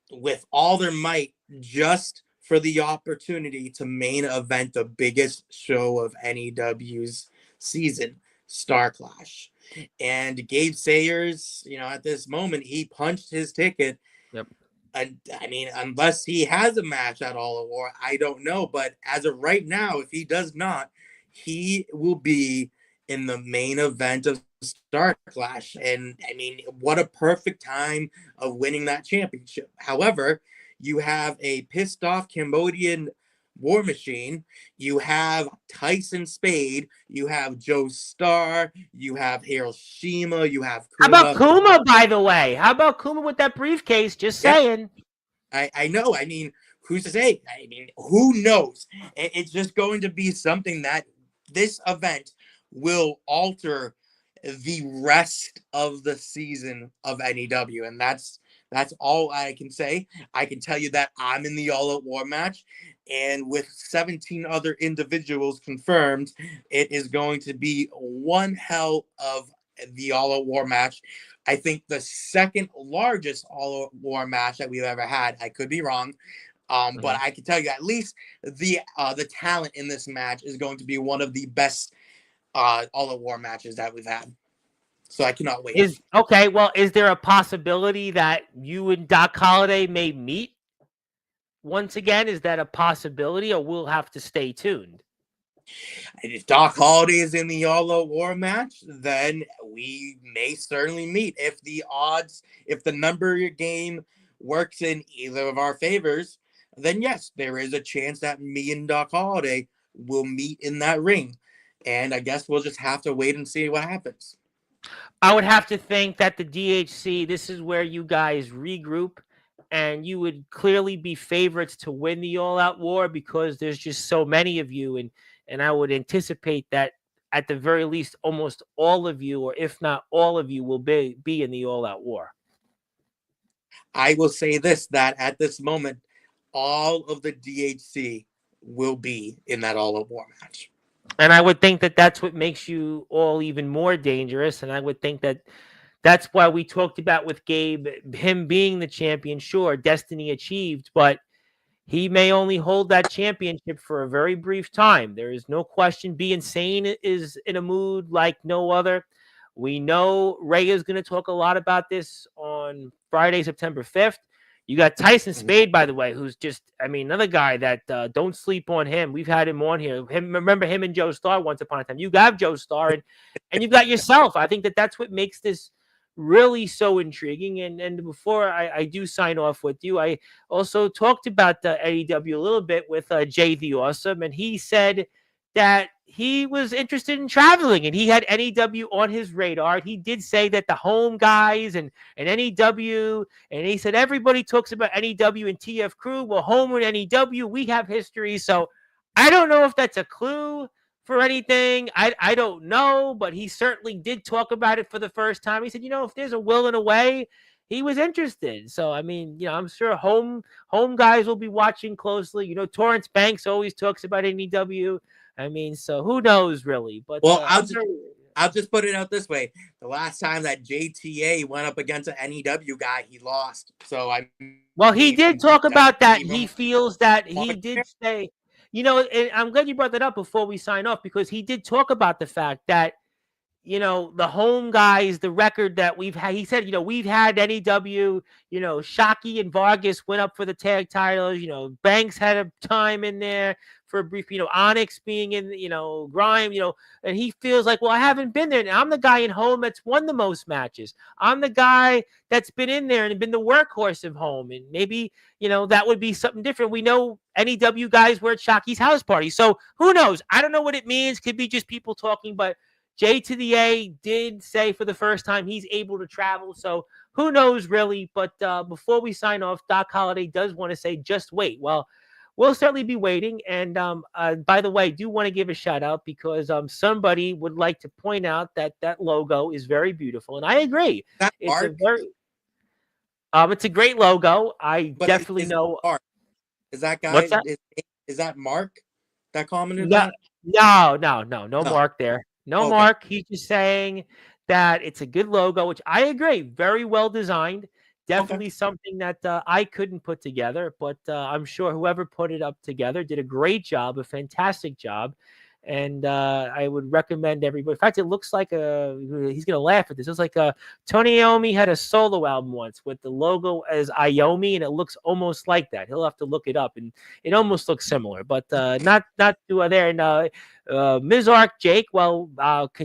with all their might just for the opportunity to main event the biggest show of NEW's season, Star Clash. And Gabe Sayers, at this moment, he punched his ticket. Yep. I mean, unless he has a match at All Out War, I don't know. But as of right now, if he does not, he will be in the main event of Star Clash. And I mean, what a perfect time of winning that championship. However, you have a pissed off Cambodian War Machine, you have Tyson Spade, you have Joe Starr, you have Hiroshima, you have Kuma. How about Kuma, by the way? How about Kuma with that briefcase? Just saying. I know. I mean, who's to say? I mean, who knows? It's just going to be something that this event will alter the rest of the season of NEW. And that's all I can say. I can tell you that I'm in the All Out War match. And with 17 other individuals confirmed, it is going to be one hell of the All Out War match. I think the second largest All Out War match that we've ever had. I could be wrong. But I can tell you at least the talent in this match is going to be one of the best All Out War matches that we've had. So I cannot wait. Is there a possibility that you and Doc Holliday may meet once again? Is that a possibility, or we'll have to stay tuned? If Doc Holliday is in the All Out War match, then we may certainly meet. If the number game works in either of our favors, then yes, there is a chance that me and Doc Holliday will meet in that ring. And I guess we'll just have to wait and see what happens. I would have to think that the DHC, this is where you guys regroup, and you would clearly be favorites to win the All Out War because there's just so many of you. And I would anticipate that at the very least, almost all of you, or if not all of you, will be in the All Out War. I will say this, that at this moment, all of the DHC will be in that All Out War match. And I would think that that's what makes you all even more dangerous. And I would think that that's why we talked about with Gabe, him being the champion. Sure, destiny achieved, but he may only hold that championship for a very brief time. There is no question. Be Insane is in a mood like no other. We know Ray is going to talk a lot about this on Friday, September 5th. You got Tyson Spade, by the way, who's just, another guy that don't sleep on him. We've had him on here. Remember him and Joe Starr once upon a time. You got Joe Starr, and you've got yourself. I think that's what makes this really so intriguing. And before I do sign off with you, I also talked about the AEW a little bit with Jay the Awesome, and he said that he was interested in traveling and he had NEW on his radar. He did say that the home guys and NEW, and he said everybody talks about NEW and TF Crew. Well, home and NEW, we have history. So I don't know if that's a clue for anything. I don't know, but he certainly did talk about it for the first time. He said, if there's a will and a way, he was interested. So, I'm sure home guys will be watching closely. Torrance Banks always talks about NEW. So who knows really? But well, I'll just put it out this way: the last time that JTA went up against an NEW guy, he lost. So he did talk about that. He feels that he did say, and I'm glad you brought that up before we sign off, because he did talk about the fact that the home guys, the record that we've had, he said, we've had NEW, Shockey and Vargas went up for the tag titles, Banks had a time in there for a brief, Onyx being in, Grime, and he feels like, well, I haven't been there. Now I'm the guy in home that's won the most matches. I'm the guy that's been in there and been the workhorse of home. And maybe, that would be something different. We know NEW guys were at Shockey's house party. So who knows? I don't know what it means. Could be just people talking, but J to the A did say for the first time he's able to travel. So who knows really? But before we sign off, Doc Holliday does want to say, just wait. Well, we'll certainly be waiting. And by the way, do want to give a shout out because somebody would like to point out that logo is very beautiful. And I agree. It's a great logo. Definitely know. Is that guy? What's that? Is that Mark that commented? No, Mark there. No, okay. Mark. He's just saying that it's a good logo, which I agree. Very well designed. Definitely something that I couldn't put together, but I'm sure whoever put it up together did a great job, a fantastic job. And I would recommend everybody. In fact, it looks like he's going to laugh at this. It looks like Tony Iommi had a solo album once with the logo as Iommi, and it looks almost like that. He'll have to look it up, and it almost looks similar, but not to there. And Ms. Arc Jake, well,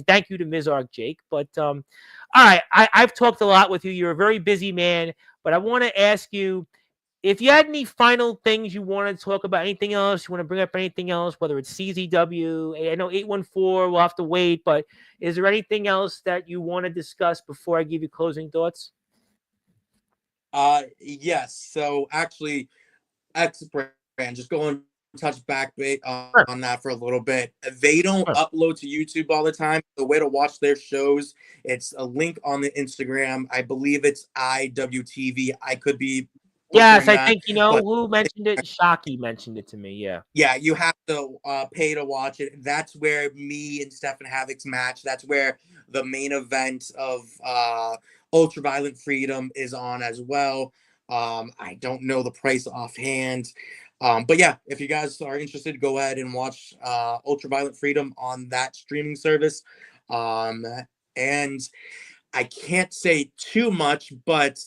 thank you to Ms. Arc Jake. But all right, I've talked a lot with you. You're a very busy man, but I want to ask you, if you had any final things you want to talk about, anything else, you want to bring up anything else, whether it's CZW, I know 814, we'll have to wait, but is there anything else that you want to discuss before I give you closing thoughts? Yes. So actually, X brand, just go and touch back on that for a little bit. They don't upload to YouTube all the time. The way to watch their shows, it's a link on the Instagram. I believe it's IWTV. I could be. Yes, I think who mentioned it. Shockey mentioned it to me. Yeah, you have to pay to watch it. That's where me and Stephen Havoc's match. That's where the main event of Ultraviolent Freedom is on as well. I don't know the price offhand, but yeah, if you guys are interested, go ahead and watch Ultraviolent Freedom on that streaming service. And I can't say too much, but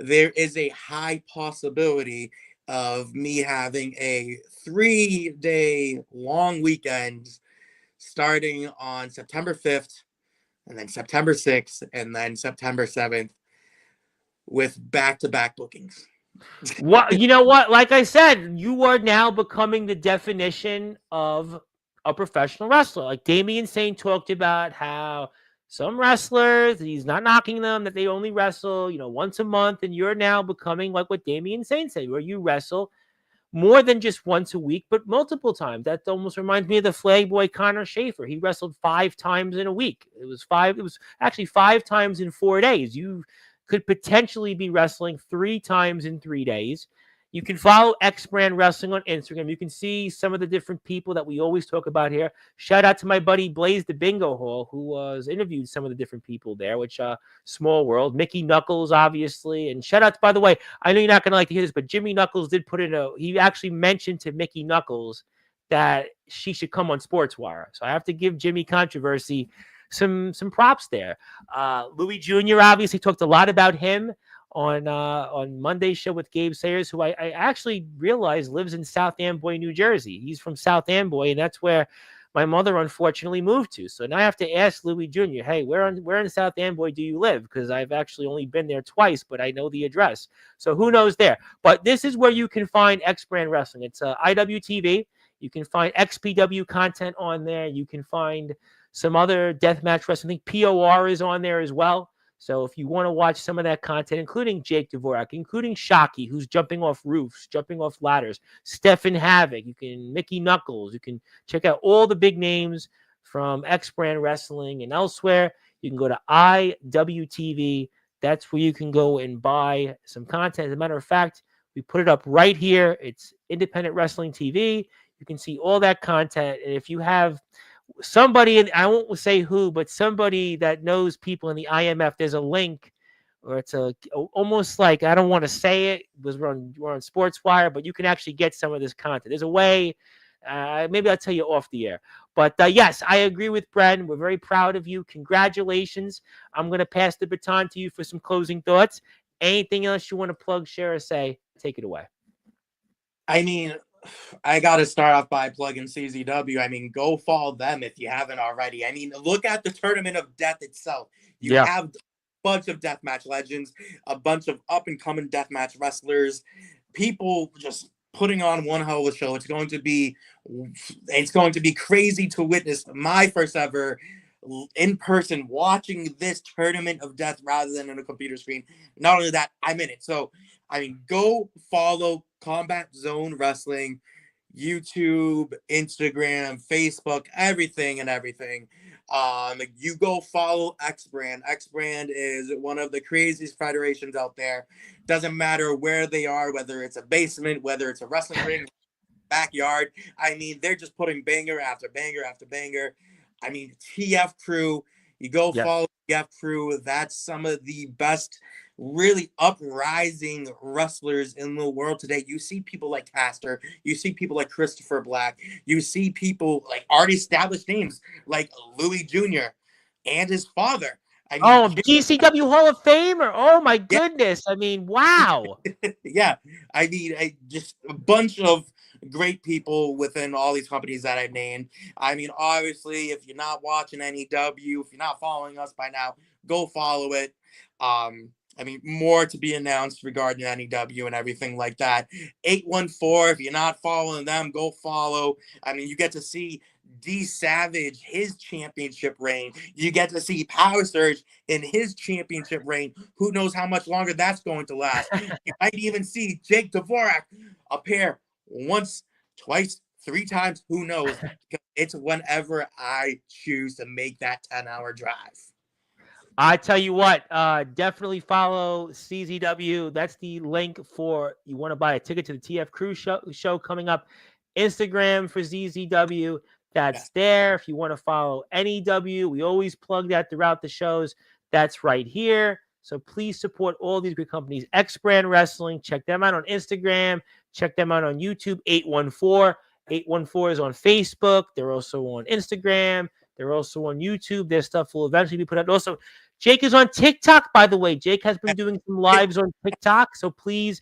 there is a high possibility of me having a 3-day long weekend starting on September 5th and then September 6th and then September 7th with back-to-back bookings. You know what? Like I said, you are now becoming the definition of a professional wrestler. Like Damian Saint talked about how some wrestlers, he's not knocking them, that they only wrestle, once a month. And you're now becoming like what Damian Saint said, where you wrestle more than just once a week, but multiple times. That almost reminds me of the flag boy Connor Schaefer. He wrestled 5 times in a week. It was actually 5 times in 4 days. You could potentially be wrestling 3 times in 3 days. You can follow X Brand Wrestling on Instagram. You can see some of the different people that we always talk about here. Shout out to my buddy Blaze the Bingo Hall, who was interviewed some of the different people there, which small world. Mickey Knuckles, obviously. And shout out, by the way, I know you're not going to like to hear this, but Jimmy Knuckles did he actually mentioned to Mickey Knuckles that she should come on Sportswire. So I have to give Jimmy Controversy some props there. Louis Jr. obviously talked a lot about him on Monday's show with Gabe Sayers, who I actually realized lives in South Amboy, New Jersey. He's from South Amboy, and that's where my mother unfortunately moved to. So now I have to ask Louis Jr., hey, where in South Amboy do you live? Because I've actually only been there twice, but I know the address. So who knows there? But this is where you can find X Brand Wrestling. It's IWTV. You can find XPW content on there. You can find some other deathmatch wrestling. I think POR is on there as well. So if you want to watch some of that content, including Jake Dvorak, including Shockey, who's jumping off roofs, jumping off ladders, Stephen Havoc, Mickey Knuckles, you can check out all the big names from X Brand Wrestling and elsewhere. You can go to IWTV. That's where you can go and buy some content. As a matter of fact, we put it up right here. It's Independent Wrestling TV. You can see all that content. And if you have somebody, and I won't say who, but somebody that knows people in the IMF, there's a link, or it's almost like, I don't want to say it because we're on Sportswire, but you can actually get some of this content. There's a way. Maybe I'll tell you off the air. But yes, I agree with Bren. We're very proud of you. Congratulations. I'm going to pass the baton to you for some closing thoughts. Anything else you want to plug, share, or say? Take it away. I mean, I got to start off by plugging CZW. I mean, go follow them if you haven't already. I mean, look at the Tournament of Death itself. You have a bunch of deathmatch legends, a bunch of up-and-coming deathmatch wrestlers, people just putting on one hell of a show. It's going to be crazy to witness my first ever in person watching this Tournament of Death rather than on a computer screen. Not only that, I'm in it. So, I mean, go follow Combat Zone Wrestling, YouTube, Instagram, Facebook, everything. You go follow X Brand. X Brand is one of the craziest federations out there. Doesn't matter where they are, whether it's a basement, whether it's a wrestling ring, backyard. I mean, they're just putting banger after banger after banger. I mean, TF Crew, you go follow TF Crew. That's some of the best really uprising wrestlers in the world today. You see people like Caster, you see people like Christopher Black, you see people like already established names like Louis Jr. and his father. I mean, Oh, GCW Hall of Famer. Oh my yeah, goodness. I mean, wow. yeah. I mean, just a bunch of great people within all these companies that I named. I mean, obviously, if you're not watching NEW, if you're not following us by now, go follow it. I mean, more to be announced regarding NEW and everything like that. 814, if you're not following them, go follow. I mean, you get to see D Savage, his championship reign. You get to see Power Surge in his championship reign. Who knows how much longer that's going to last? You might even see Jake Dvorak appear once, twice, 3 times. Who knows? It's whenever I choose to make that 10-hour drive. I tell you what, definitely follow CZW. That's the link for you want to buy a ticket to the TF Crew show coming up. Instagram for ZZW. That's Yes. there. If you want to follow NEW, we always plug that throughout the shows. That's right here. So please support all these great companies. X Brand Wrestling. Check them out on Instagram. Check them out on YouTube. 814. 814 is on Facebook. They're also on Instagram. They're also on YouTube. Their stuff will eventually be put out. Also, Jake is on TikTok, by the way. Jake has been doing some lives on TikTok, so please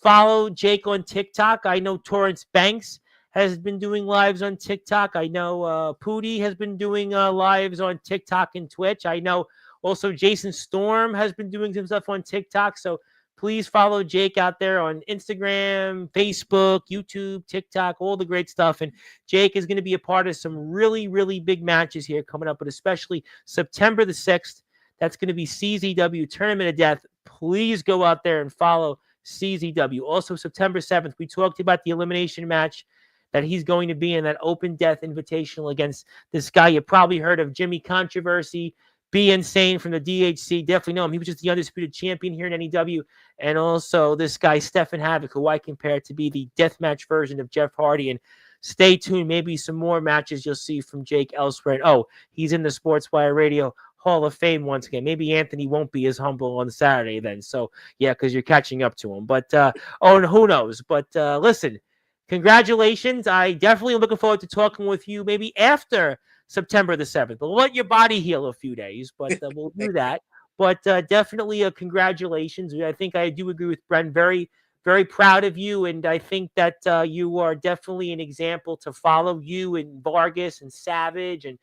follow Jake on TikTok. I know Torrance Banks has been doing lives on TikTok. I know Pootie has been doing lives on TikTok and Twitch. I know also Jason Storm has been doing some stuff on TikTok. So please follow Jake out there on Instagram, Facebook, YouTube, TikTok, all the great stuff. And Jake is going to be a part of some really, really big matches here coming up, but especially September the 6th. That's going to be CZW Tournament of Death. Please go out there and follow CZW. Also, September 7th, we talked about the elimination match that he's going to be in, that Open Death Invitational against this guy you probably heard of, Jimmy Controversy, Be Insane from the DHC. Definitely know him. He was just the undisputed champion here in NEW. And also this guy, Stephen Havoc, who I compare to be the deathmatch version of Jeff Hardy. And stay tuned. Maybe some more matches you'll see from Jake elsewhere. And, oh, he's in the Sportswire Radio Hall of Fame once again. Maybe Anthony won't be as humble on Saturday then. So, yeah, because you're catching up to him. But, and who knows? But, listen, congratulations. I definitely am looking forward to talking with you maybe after September the 7th. But we'll let your body heal a few days, but we'll do that. But definitely congratulations. I think I do agree with Brent. Very, very proud of you. And I think that you are definitely an example to follow, you and Vargas and Savage and,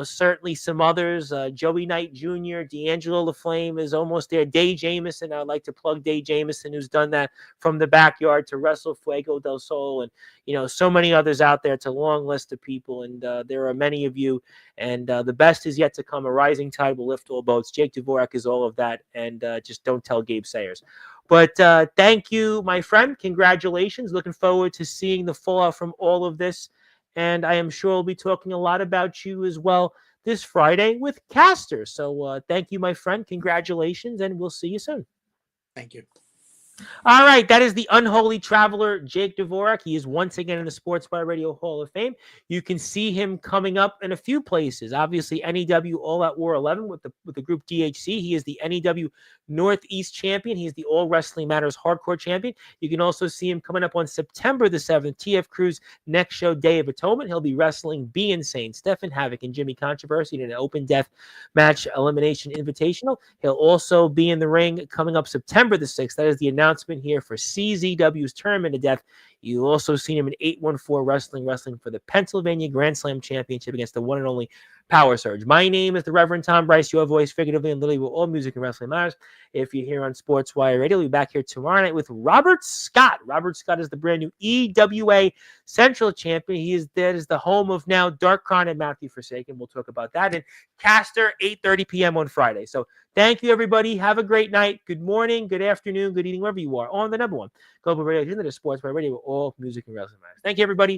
certainly some others. Joey Knight Jr., D'Angelo LaFlame is almost there. Dave Jamieson, I'd like to plug Dave Jamieson, who's done that from the backyard to Wrestle Fuego del Sol. And, so many others out there. It's a long list of people. And there are many of you. And the best is yet to come. A rising tide will lift all boats. Jake Dvorak is all of that. And just don't tell Gabe Sayers. But thank you, my friend. Congratulations. Looking forward to seeing the fallout from all of this. And I am sure we'll be talking a lot about you as well this Friday with Caster. So thank you, my friend. Congratulations, and we'll see you soon. Thank you. All right, that is the unholy traveler, Jake Dvorak. He is once again in the Sportswire Radio Hall of Fame. You can see him coming up in a few places. Obviously, NEW All Out War 11 with the group DHC. He is the NEW Northeast champion. He is the All Wrestling Matters Hardcore champion. You can also see him coming up on September the 7th, TF Crew's next show, Day of Atonement. He'll be wrestling Be Insane, Stephen Havoc, and Jimmy Controversy in an open death match elimination invitational. He'll also be in the ring coming up September the 6th. That is the announcement here for CZW's Tournament of Death. You also seen him in 814 wrestling for the Pennsylvania Grand Slam Championship against the one and only Power Surge. My name is the Reverend Tom Bryce, your voice figuratively and literally with all music and wrestling matters. If you're here on Sportswire Radio, we'll be back here tomorrow night with Robert Scott. Robert Scott is the brand new EWA Central Champion. That is the home of now Dark Crown and Matthew Forsaken. We'll talk about that. And Caster, 8:30 p.m. on Friday. So thank you, everybody. Have a great night. Good morning, good afternoon, good evening, wherever you are on the number one Global Radio, the Sportswire Radio, with all music and wrestling matters. Thank you, everybody.